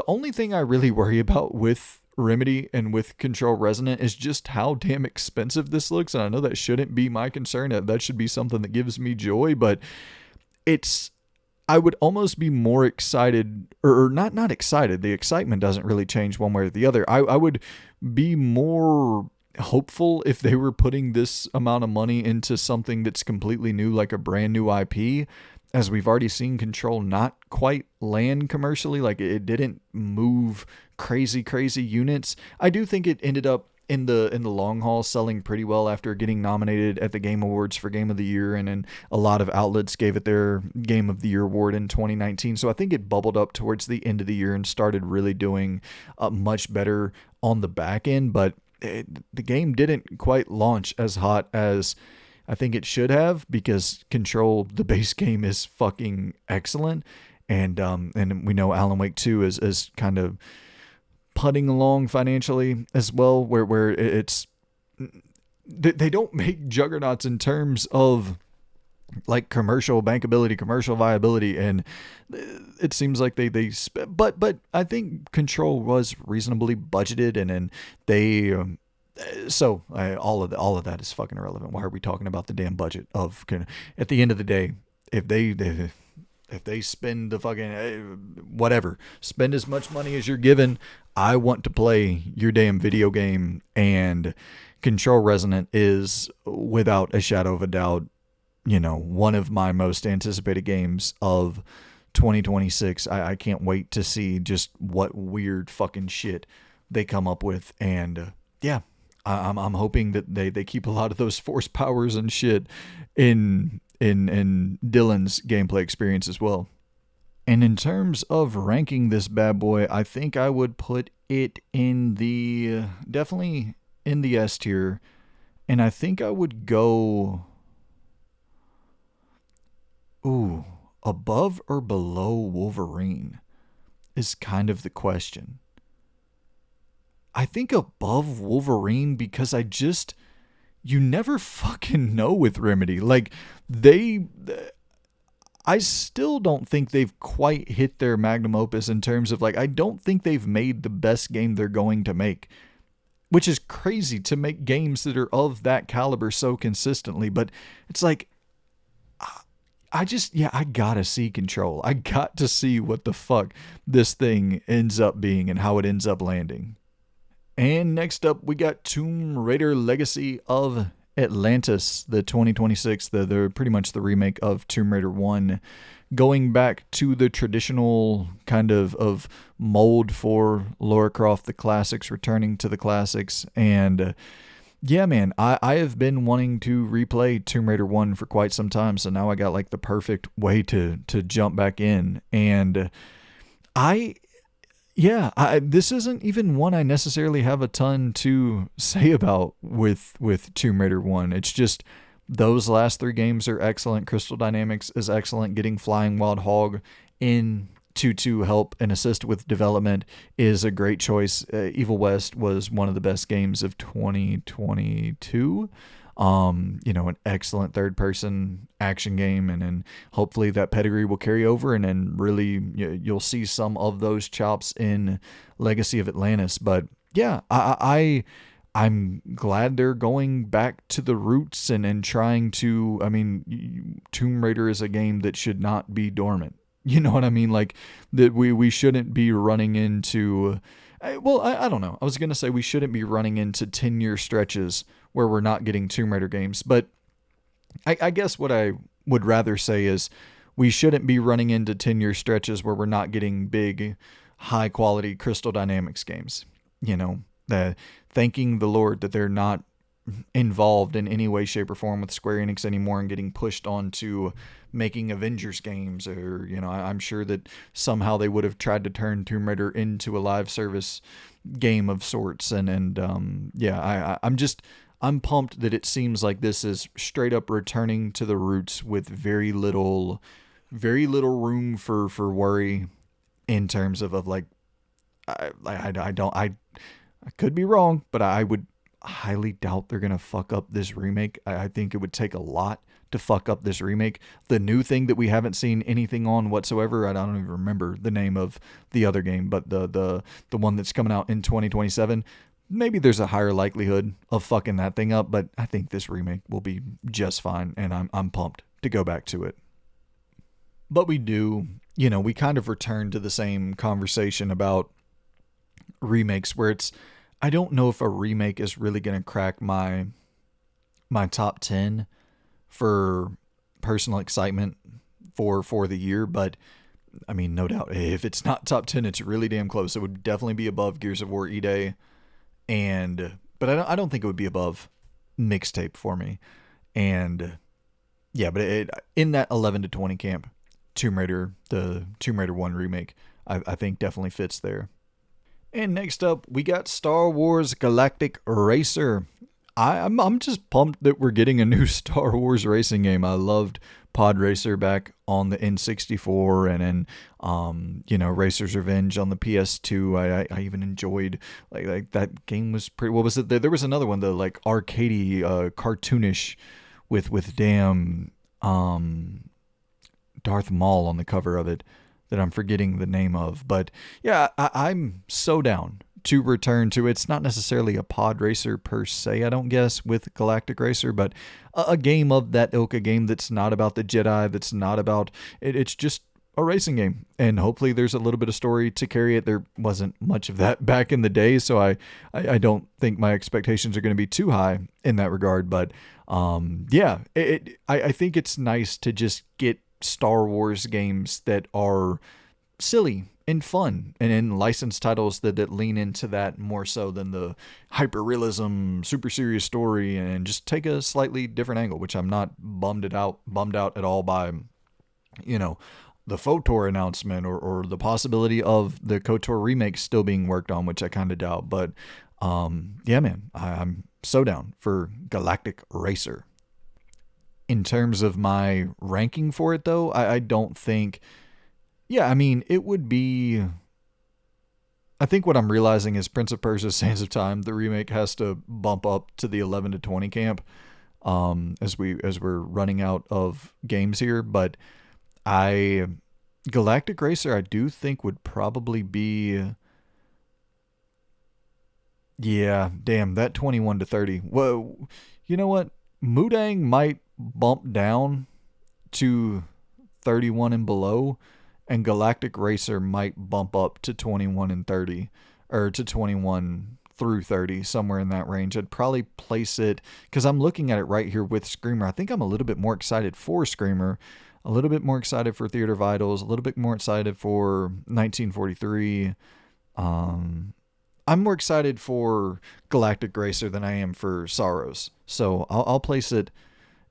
only thing I really worry about with Remedy and with Control Resonant is just how damn expensive this looks. And I know that shouldn't be my concern. That should be something that gives me joy, but I would almost be more excited, or not excited. The excitement doesn't really change one way or the other. I would be more hopeful if they were putting this amount of money into something that's completely new, like a brand new IP, as we've already seen Control not quite land commercially. Like, it didn't move crazy units. I do think it ended up in the long haul selling pretty well after getting nominated at the Game Awards for Game of the Year, and then a lot of outlets gave it their Game of the Year award in 2019. So I think it bubbled up towards the end of the year and started really doing much better on the back end. But the game didn't quite launch as hot as I think it should have, because Control, the base game, is fucking excellent. And we know Alan Wake 2 is kind of putting along financially as well, where it's they don't make juggernauts in terms of like commercial bankability, commercial viability, and it seems like they but I think Control was reasonably budgeted, and then they all of that is fucking irrelevant. Why are we talking about the damn budget of? At the end of the day, if they spend the fucking whatever, spend as much money as you're given, I want to play your damn video game. And Control Resonant is, without a shadow of a doubt, one of my most anticipated games of 2026. I can't wait to see just what weird fucking shit they come up with. And yeah, I'm hoping that they keep a lot of those force powers and shit in Dylan's gameplay experience as well. And in terms of ranking this bad boy, I think I would put it in the definitely in the S tier, and I think I would go above or below Wolverine is kind of the question. I think above Wolverine, because you never fucking know with Remedy. Like, I still don't think they've quite hit their magnum opus in terms of, like, I don't think they've made the best game they're going to make, which is crazy to make games that are of that caliber so consistently. But it's like, I gotta see Control. I got to see what the fuck this thing ends up being and how it ends up landing. And next up, we got Tomb Raider Legacy of Atlantis, the 2026, the pretty much the remake of Tomb Raider 1, going back to the traditional kind of mold for Lara Croft, the classics, returning to the classics. And yeah, man, I have been wanting to replay Tomb Raider 1 for quite some time, so now I got like the perfect way to jump back in. And I this isn't even one I necessarily have a ton to say about with Tomb Raider 1. It's just those last three games are excellent. Crystal Dynamics is excellent. Getting Flying Wild Hog in to help and assist with development is a great choice. Evil West was one of the best games of 2022. An excellent third person action game, and hopefully that pedigree will carry over, and then really you'll see some of those chops in Legacy of Atlantis. But yeah, I'm glad they're going back to the roots and trying to. I mean, Tomb Raider is a game that should not be dormant. You know what I mean? Like that we shouldn't be running into. I don't know. I was going to say we shouldn't be running into 10-year stretches where we're not getting Tomb Raider games. But I guess what I would rather say is we shouldn't be running into 10-year stretches where we're not getting big, high-quality Crystal Dynamics games. Thanking the Lord that they're not involved in any way, shape, or form with Square Enix anymore and getting pushed onto making Avengers games, or I'm sure that somehow they would have tried to turn Tomb Raider into a live service game of sorts. I'm pumped that it seems like this is straight up returning to the roots with very little room for worry in terms of like I could be wrong, but I would highly doubt they're gonna fuck up this remake. I think it would take a lot to fuck up this remake. The new thing that we haven't seen anything on whatsoever, I don't even remember the name of the other game, but the one that's coming out in 2027, maybe there's a higher likelihood of fucking that thing up, but I think this remake will be just fine, and I'm pumped to go back to it. But we kind of return to the same conversation about remakes where I don't know if a remake is really going to crack my top 10 for personal excitement for the year, but I mean, no doubt if it's not top 10, it's really damn close. It would definitely be above Gears of War Eday, but I don't think it would be above Mixtape for me. And yeah, but in that 11 to 20 camp, the Tomb Raider 1 remake, I think definitely fits there. And next up, we got Star Wars Galactic Racer. I'm just pumped that we're getting a new Star Wars racing game. I loved Pod Racer back on the N64, and then Racer's Revenge on the PS2. I even enjoyed like that game was pretty. What was it? There was another one, the like arcadey, cartoonish, with damn Darth Maul on the cover of it that I'm forgetting the name of. But yeah, I'm so down to return to. It's not necessarily a pod racer per se, I don't guess, with Galactic Racer, but a game of that ilk, a game that's not about the Jedi, that's not about it. It's just a racing game, and hopefully there's a little bit of story to carry it. There wasn't much of that back in the day, so I don't think my expectations are going to be too high in that regard. But I think it's nice to just get Star Wars games that are silly and fun, and in licensed titles that lean into that more so than the hyper realism, super serious story, and just take a slightly different angle, which I'm not bummed out at all by, the FOTOR announcement or the possibility of the KOTOR remake still being worked on, which I kind of doubt. But yeah, man, I'm so down for Galactic Racer. In terms of my ranking for it, though, I don't think... Yeah, I mean, it would be... I think what I'm realizing is Prince of Persia: Sands of Time, the remake, has to bump up to the 11 to 20 camp as we're running out of games here. But Galactic Racer, I do think would probably be... Yeah, damn, that 21 to 30. Whoa, you know what? Mudang might bump down to 31 and below, and Galactic Racer might bump up to 21 and 30, or to 21 through 30, somewhere in that range. I'd probably place it, because I'm looking at it right here with Screamer. I think I'm a little bit more excited for Screamer, a little bit more excited for Theater Vitals, a little bit more excited for 1943. I'm more excited for Galactic Racer than I am for Saros. So I'll place it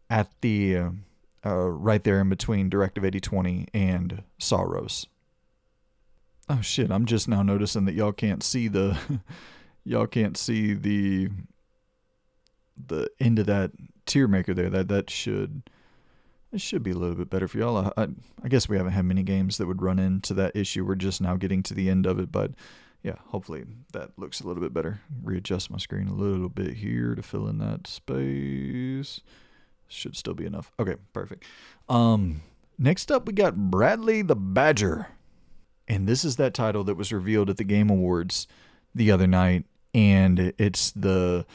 at the right there in between Directive 8020 and Saros. Oh shit! I'm just now noticing that y'all can't see the y'all can't see the end of that tier maker there. That should be a little bit better for y'all. I guess we haven't had many games that would run into that issue. We're just now getting to the end of it, but yeah, hopefully that looks a little bit better. Readjust my screen a little bit here to fill in that space. Should still be enough. Okay, perfect. Next up we got Bradley the Badger. And this is that title that was revealed at the Game Awards the other night, and it's the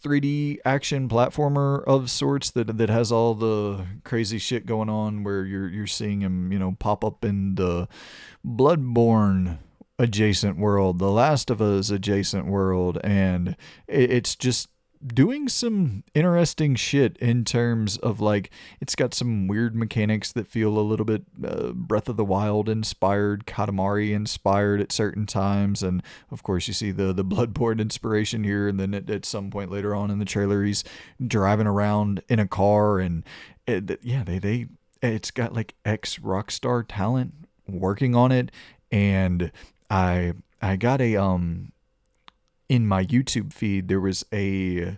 3D action platformer of sorts that has all the crazy shit going on, where you're seeing him, pop up in the Bloodborne adjacent world, the Last of Us adjacent world, and it's just doing some interesting shit in terms of, like, it's got some weird mechanics that feel a little bit Breath of the Wild inspired, Katamari inspired at certain times, and of course you see the Bloodborne inspiration here, and then at some point later on in the trailer he's driving around in a car, and it's got like ex Rockstar talent working on it. And I got a in my YouTube feed, there was a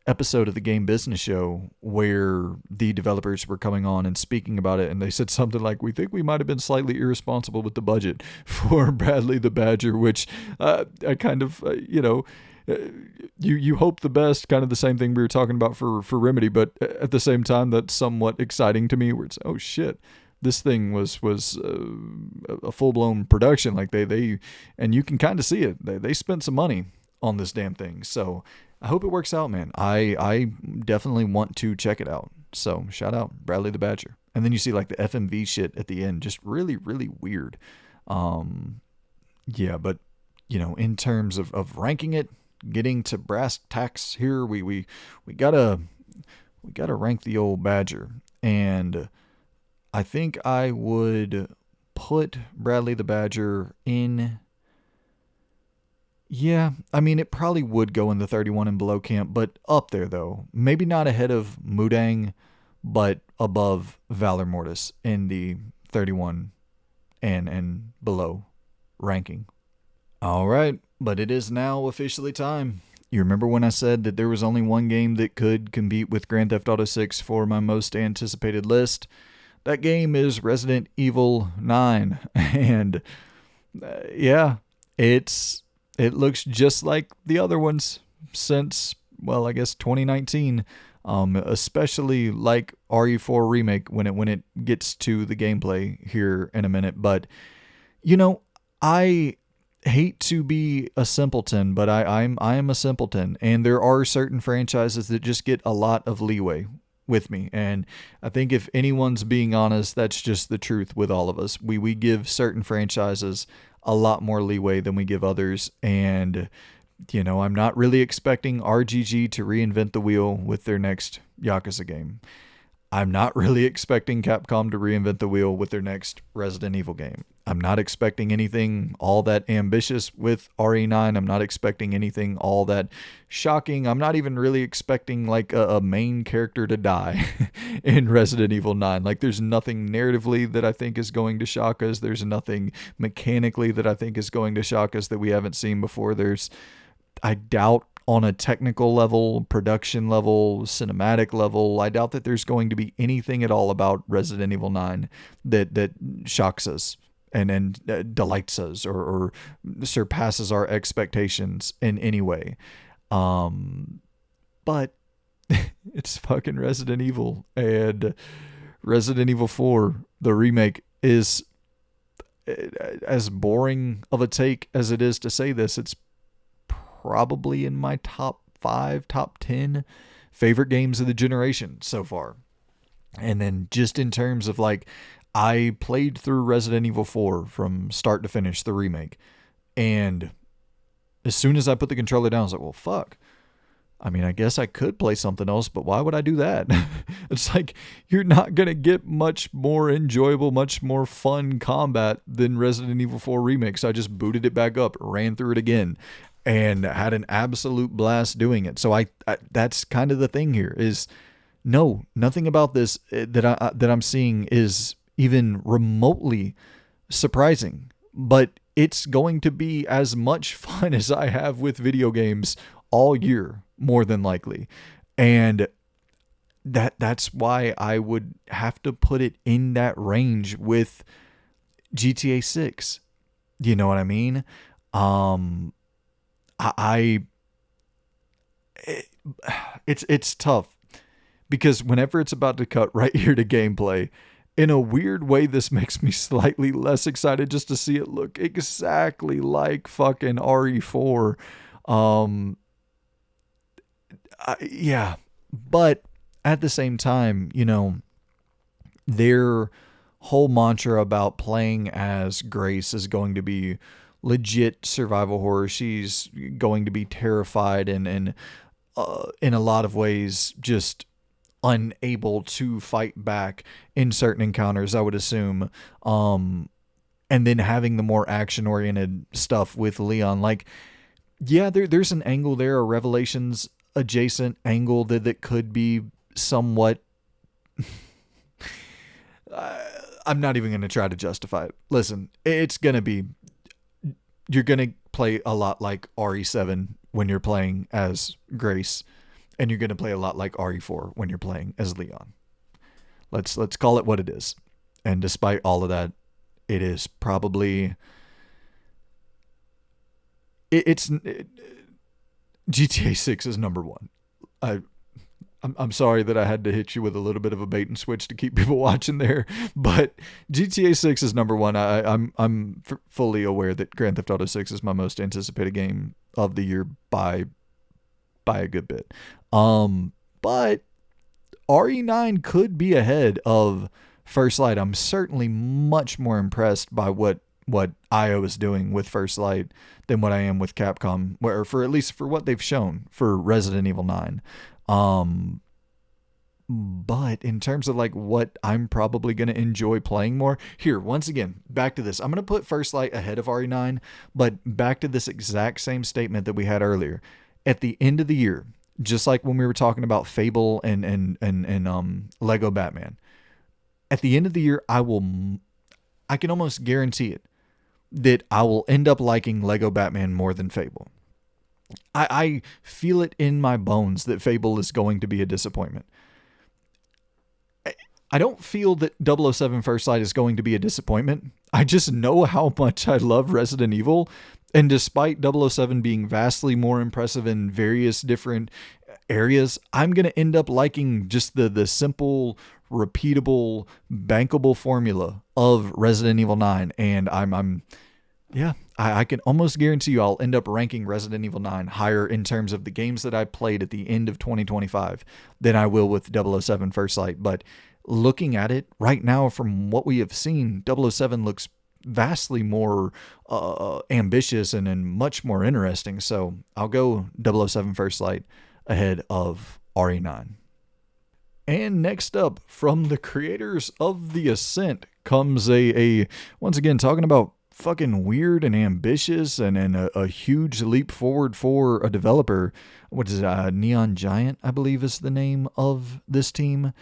episode of the Game Business Show where the developers were coming on and speaking about it, and they said something like, we think we might have been slightly irresponsible with the budget for Bradley the Badger, which I kind of, you hope the best, kind of the same thing we were talking about for Remedy, but at the same time, that's somewhat exciting to me, where it's, oh shit, this thing was a full-blown production. Like they and you can kind of see it. They spent some money on this damn thing. So I hope it works out, man. I definitely want to check it out. So shout out Bradley the Badger. And then you see like the FMV shit at the end, just really, really weird. Yeah, but in terms of ranking it, getting to brass tacks here, we gotta rank the old Badger. And I think I would put Bradley the Badger in. Yeah, I mean, it probably would go in the 31 and below camp, but up there, though. Maybe not ahead of Mudang, but above Valor Mortis in the 31 and below ranking. All right, but it is now officially time. You remember when I said that there was only one game that could compete with Grand Theft Auto 6 for my most anticipated list? That game is Resident Evil 9, and yeah, it looks just like the other ones since, well, I guess 2019, especially like RE4 Remake when it gets to the gameplay here in a minute. But, I hate to be a simpleton, but I am a simpleton, and there are certain franchises that just get a lot of leeway with me, and I think if anyone's being honest, that's just the truth with all of us. We give certain franchises a lot more leeway than we give others, and I'm not really expecting RGG to reinvent the wheel with their next Yakuza game. I'm not really expecting Capcom to reinvent the wheel with their next Resident Evil game. I'm not expecting anything all that ambitious with RE9. I'm not expecting anything all that shocking. I'm not even really expecting like a main character to die in Resident Evil 9. Like, there's nothing narratively that I think is going to shock us. There's nothing mechanically that I think is going to shock us that we haven't seen before. I doubt, on a technical level, production level, cinematic level, I doubt that there's going to be anything at all about Resident Evil 9 that shocks us and delights us or surpasses our expectations in any way. But it's fucking Resident Evil, and Resident Evil 4, the remake, is, as boring of a take as it is to say this, it's probably in my top 5, top 10 favorite games of the generation so far. And then just in terms of like, I played through Resident Evil 4 from start to finish, the remake. And as soon as I put the controller down, I was like, well, fuck. I mean, I guess I could play something else, but why would I do that? It's like, you're not going to get much more enjoyable, much more fun combat than Resident Evil 4 Remake. So I just booted it back up, ran through it again, and had an absolute blast doing it. So I that's kind of the thing here is, no, nothing about this that I'm seeing is even remotely surprising, but it's going to be as much fun as I have with video games all year, more than likely. And that's why I would have to put it in that range with GTA 6. You know what I mean? It's tough because whenever it's about to cut right here to gameplay, in a weird way, this makes me slightly less excited just to see it look exactly like fucking RE4. Yeah, but at the same time, you know, their whole mantra about playing as Grace is going to be legit survival horror. She's going to be terrified and in a lot of ways just unable to fight back in certain encounters, I would assume. And then having the more action-oriented stuff with Leon, like, yeah, there's an angle there, a Revelations adjacent angle that could be somewhat. I'm not even going to try to justify it. Listen, it's going to be. You're going to play a lot like RE7 when you're playing as Grace, and you're going to play a lot like RE4 when you're playing as Leon. Let's call it what it is. And despite all of that, it is probably GTA 6 is number one. I'm sorry that I had to hit you with a little bit of a bait and switch to keep people watching there, but GTA 6 is number one. I'm fully aware that Grand Theft Auto 6 is my most anticipated game of the year by a good bit. But RE9 could be ahead of First Light. I'm certainly much more impressed by what IO is doing with First Light than what I am with Capcom, or for at least for what they've shown for Resident Evil 9. But in terms of like what I'm probably going to enjoy playing more, here, once again, back to this. I'm going to put First Light ahead of RE9, but back to this exact same statement that we had earlier. At the end of the year, just like when we were talking about Fable and Lego Batman, at the end of the year, I can almost guarantee it, that I will end up liking Lego Batman more than Fable. I feel it in my bones that Fable is going to be a disappointment. I don't feel that 007 First Light is going to be a disappointment. I just know how much I love Resident Evil. And despite 007 being vastly more impressive in various different areas, I'm going to end up liking just the simple, repeatable, bankable formula of Resident Evil 9. And I can almost guarantee you I'll end up ranking Resident Evil 9 higher in terms of the games that I played at the end of 2025 than I will with 007 First Light. But looking at it right now, from what we have seen, 007 looks vastly more ambitious and much more interesting. So I'll go 007 First Light ahead of RE9. And next up, from the creators of The Ascent comes a once again, talking about fucking weird and ambitious and a huge leap forward for a developer. What is it? Neon Giant, I believe, is the name of this team.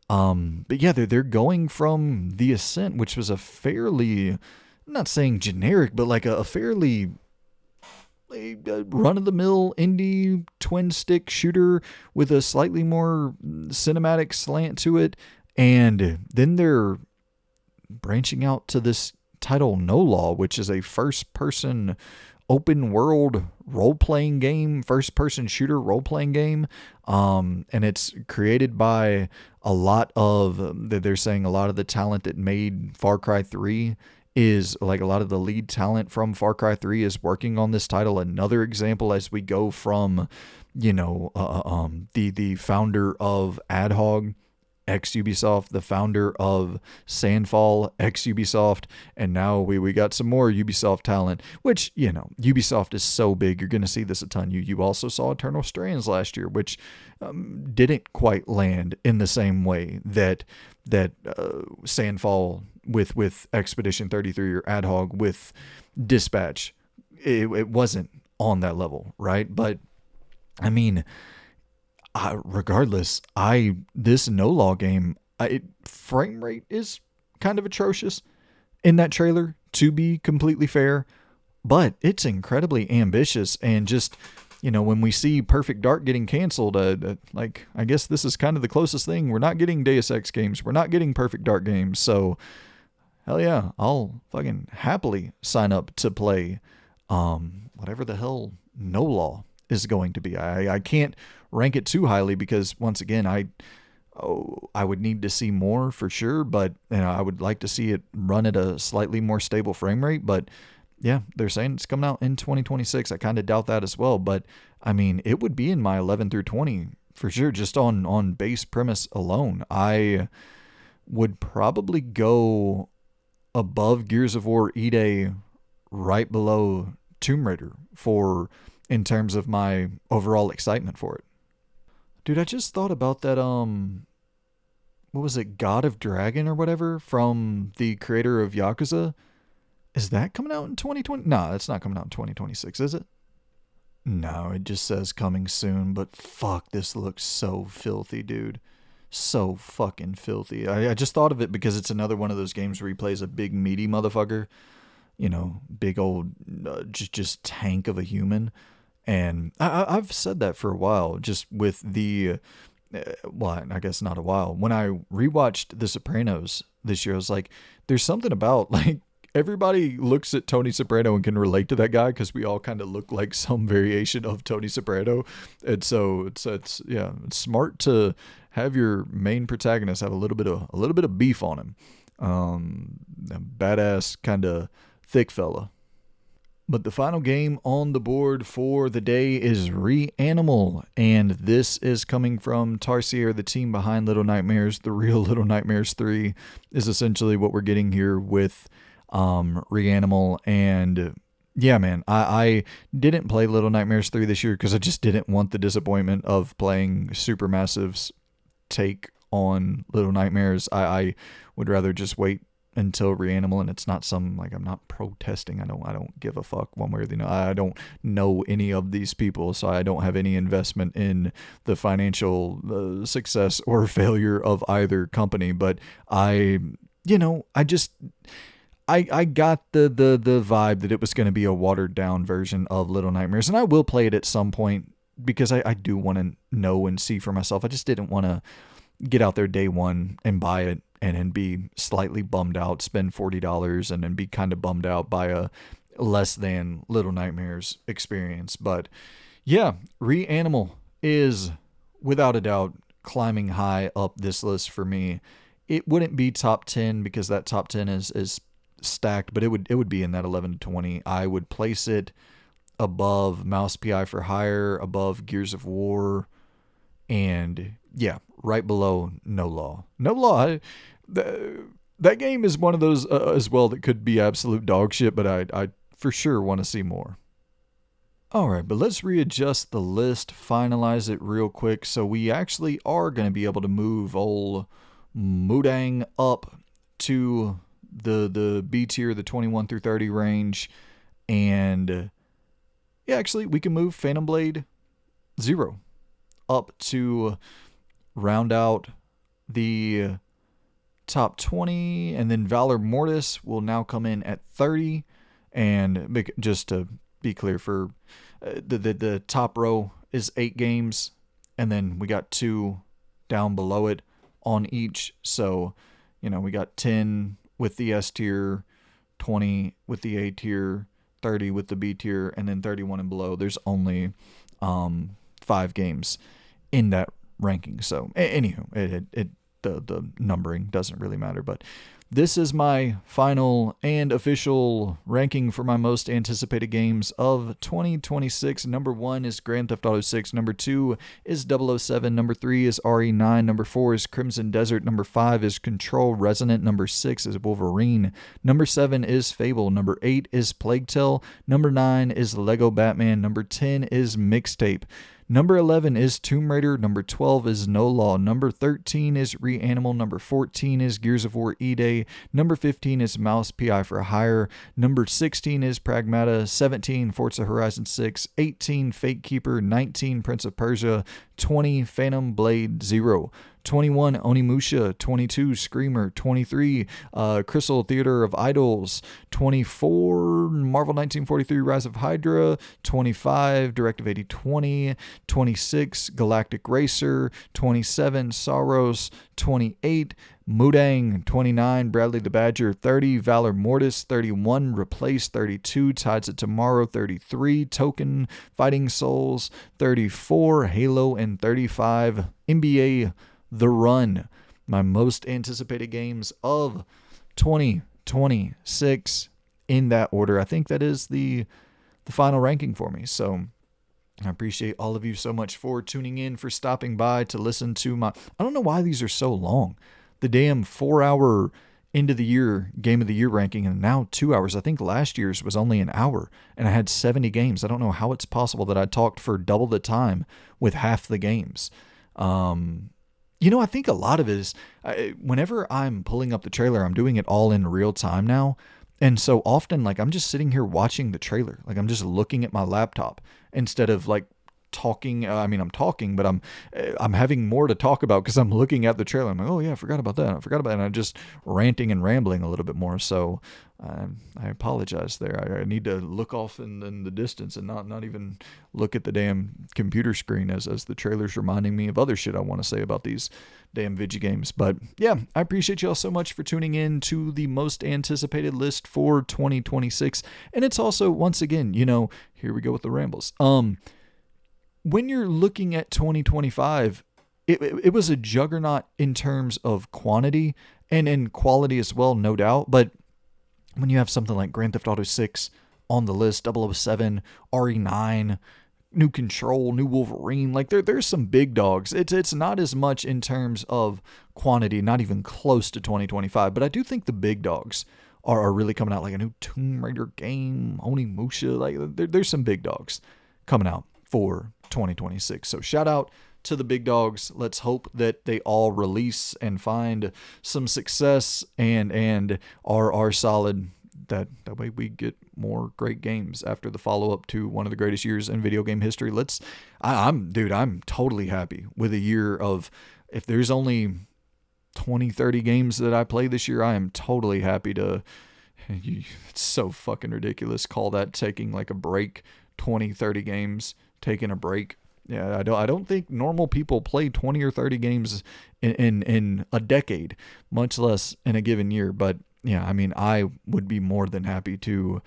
But yeah, they're going from The Ascent, which was a fairly, I'm not saying generic, but like a fairly run-of-the-mill indie twin-stick shooter with a slightly more cinematic slant to it. And then they're branching out to this title, No Law, which is a first-person open-world role-playing game, first-person shooter role-playing game. And it's created by a lot of, they're saying a lot of the talent that made Far Cry 3 is, like, a lot of the lead talent from Far Cry 3 is working on this title. Another example, as we go from, the founder of Adhog ex Ubisoft, the founder of Sandfall, ex Ubisoft, and now we got some more Ubisoft talent, which, you know, Ubisoft is so big, you're going to see this a ton. You also saw Eternal Strands last year, which didn't quite land in the same way that Sandfall with Expedition 33 or Ad Hoc with Dispatch. It wasn't on that level, right? But I mean, regardless, this No Law game, frame rate is kind of atrocious in that trailer, to be completely fair, but it's incredibly ambitious. And just, you know, when we see Perfect Dark getting canceled, like, I guess this is kind of the closest thing. We're not getting Deus Ex games. We're not getting Perfect Dark games. So hell yeah, I'll fucking happily sign up to play whatever the hell No Law is going to be. I can't rank it too highly because, once again, I would need to see more for sure, but you know, I would like to see it run at a slightly more stable frame rate. But yeah, they're saying it's coming out in 2026. I kind of doubt that as well, but I mean, it would be in my 11 through 20 for sure, just on base premise alone. I would probably go above Gears of War Eday, right below Tomb Raider in terms of my overall excitement for it. Dude, I just thought about that, what was it, God of Dragon or whatever, from the creator of Yakuza? Is that coming out in 2020? No, it's not coming out in 2026, is it? No, it just says coming soon, but fuck, this looks so filthy, dude. So fucking filthy. I just thought of it because it's another one of those games where he plays a big meaty motherfucker. You know, big old, just tank of a human. And I've said that for a while, just with well, I guess not a while. When I rewatched The Sopranos this year, I was like, there's something about, like, everybody looks at Tony Soprano and can relate to that guy because we all kind of look like some variation of Tony Soprano. And so it's smart to have your main protagonist have a little bit of beef on him. A badass kind of thick fella. But the final game on the board for the day is Reanimal, and this is coming from Tarsier, the team behind Little Nightmares. The real Little Nightmares 3 is essentially what we're getting here with Reanimal. And yeah, man, I didn't play Little Nightmares 3 this year because I just didn't want the disappointment of playing Supermassive's take on Little Nightmares. I would rather just wait until Reanimal, and it's not some, like, I'm not protesting. I don't give a fuck one way or the other. I don't know any of these people, so I don't have any investment in the financial success or failure of either company. But I got the vibe that it was going to be a watered down version of Little Nightmares, and I will play it at some point because I do want to know and see for myself. I just didn't want to get out there day one and buy it and then be slightly bummed out, spend $40 and then be kind of bummed out by a less than Little Nightmares experience. But yeah, Reanimal is without a doubt climbing high up this list for me. It wouldn't be top 10 because that top 10 is stacked, but it would be in that 11 to 20. I would place it above Mouse PI for Hire, above Gears of War, and yeah, right below No Law. No Law, that game is one of those as well that could be absolute dog shit, but I for sure want to see more. Alright, but let's readjust the list, finalize it real quick, so we actually are going to be able to move old Mudang up to the B tier, the 21 through 30 range, and yeah, actually we can move Phantom Blade 0 up to round out the top 20, and then Valor Mortis will now come in at 30. And just to be clear, for the top row is 8 games, and then we got 2 down below it on each. So, you know, we got 10 with the S tier, 20 with the A tier, 30 with the B tier, and then 31 and below. There's only 5 games in that ranking. So, anywho, it the numbering doesn't really matter. But this is my final and official ranking for my most anticipated games of 2026. Number 1 is Grand Theft Auto 6. Number 2 is 007. Number 3 is RE9. Number 4 is Crimson Desert. Number 5 is Control Resonant. Number 6 is Wolverine. Number 7 is Fable. Number 8 is Plague Tale. Number 9 is Lego Batman. Number 10 is Mixtape. Number 11 is Tomb Raider. Number 12 is No Law. Number 13 is Reanimal. Number 14 is Gears of War Eday. Number 15 is Mouse PI for Hire. Number 16 is Pragmata. 17 Forza Horizon 6. 18 Fatekeeper. 19 Prince of Persia. 20 Phantom Blade 0. 21 Onimusha, 22 Screamer, 23 Crisol Theater of Idols, 24 Marvel 1943 Rise of Hydra, 25 Directive 8020, 26 Galactic Racer, 27 Saros, 28 Mudang, 29 Bradley the Badger, 30 Valor Mortis, 31 Replace, 32 Tides of Tomorrow, 33 Tokon Fighting Souls, 34 Halo, and 35 NBA The Run. My most anticipated games of 2026 in that order. I think that is the final ranking for me. So I appreciate all of you so much for tuning in, for stopping by to listen to my... I don't know why these are so long. The damn 4-hour end of the year game of the year ranking, and now 2 hours. I think last year's was only an hour, and I had 70 games. I don't know how it's possible that I talked for double the time with half the games. I think a lot of it is whenever I'm pulling up the trailer, I'm doing it all in real time now. And so often, like, I'm just sitting here watching the trailer. Like, I'm just looking at my laptop instead of, like, talking. I'm talking, but I'm having more to talk about because I'm looking at the trailer. I'm like, oh, yeah, I forgot about that. And I'm just ranting and rambling a little bit more. So I apologize there. I need to look off in the distance and not even look at the damn computer screen as the trailer's reminding me of other shit I want to say about these damn video games. But yeah, I appreciate y'all so much for tuning in to the most anticipated list for 2026. And it's also, once again, here we go with the rambles. When you're looking at 2025, it was a juggernaut in terms of quantity and in quality as well, no doubt. But when you have something like Grand Theft Auto 6 on the list, 007, RE9, new Control, new Wolverine, like there's some big dogs. It's not as much in terms of quantity, not even close to 2025. But I do think the big dogs are really coming out, like a new Tomb Raider game, Onimusha. Like there's some big dogs coming out for 2026. So shout out to the big dogs. Let's hope that they all release and find some success and are solid. That way we get more great games after the follow-up to one of the greatest years in video game history. I'm totally happy with a year of, if there's only 20-30 games that I play this year, I am totally happy to... It's so fucking ridiculous. Call that taking like a break. 20-30 games, taking a break. Yeah, I don't think normal people play 20 or 30 games in a decade, much less in a given year. But yeah, I would be more than happy to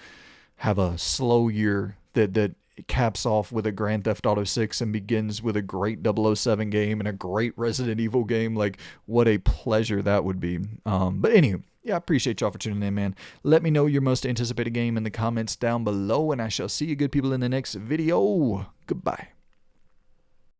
have a slow year that caps off with a Grand Theft Auto 6 and begins with a great 007 game and a great Resident Evil game. Like, what a pleasure that would be. But anyway, yeah, I appreciate y'all for tuning in, man. Let me know your most anticipated game in the comments down below, and I shall see you good people in the next video. Goodbye.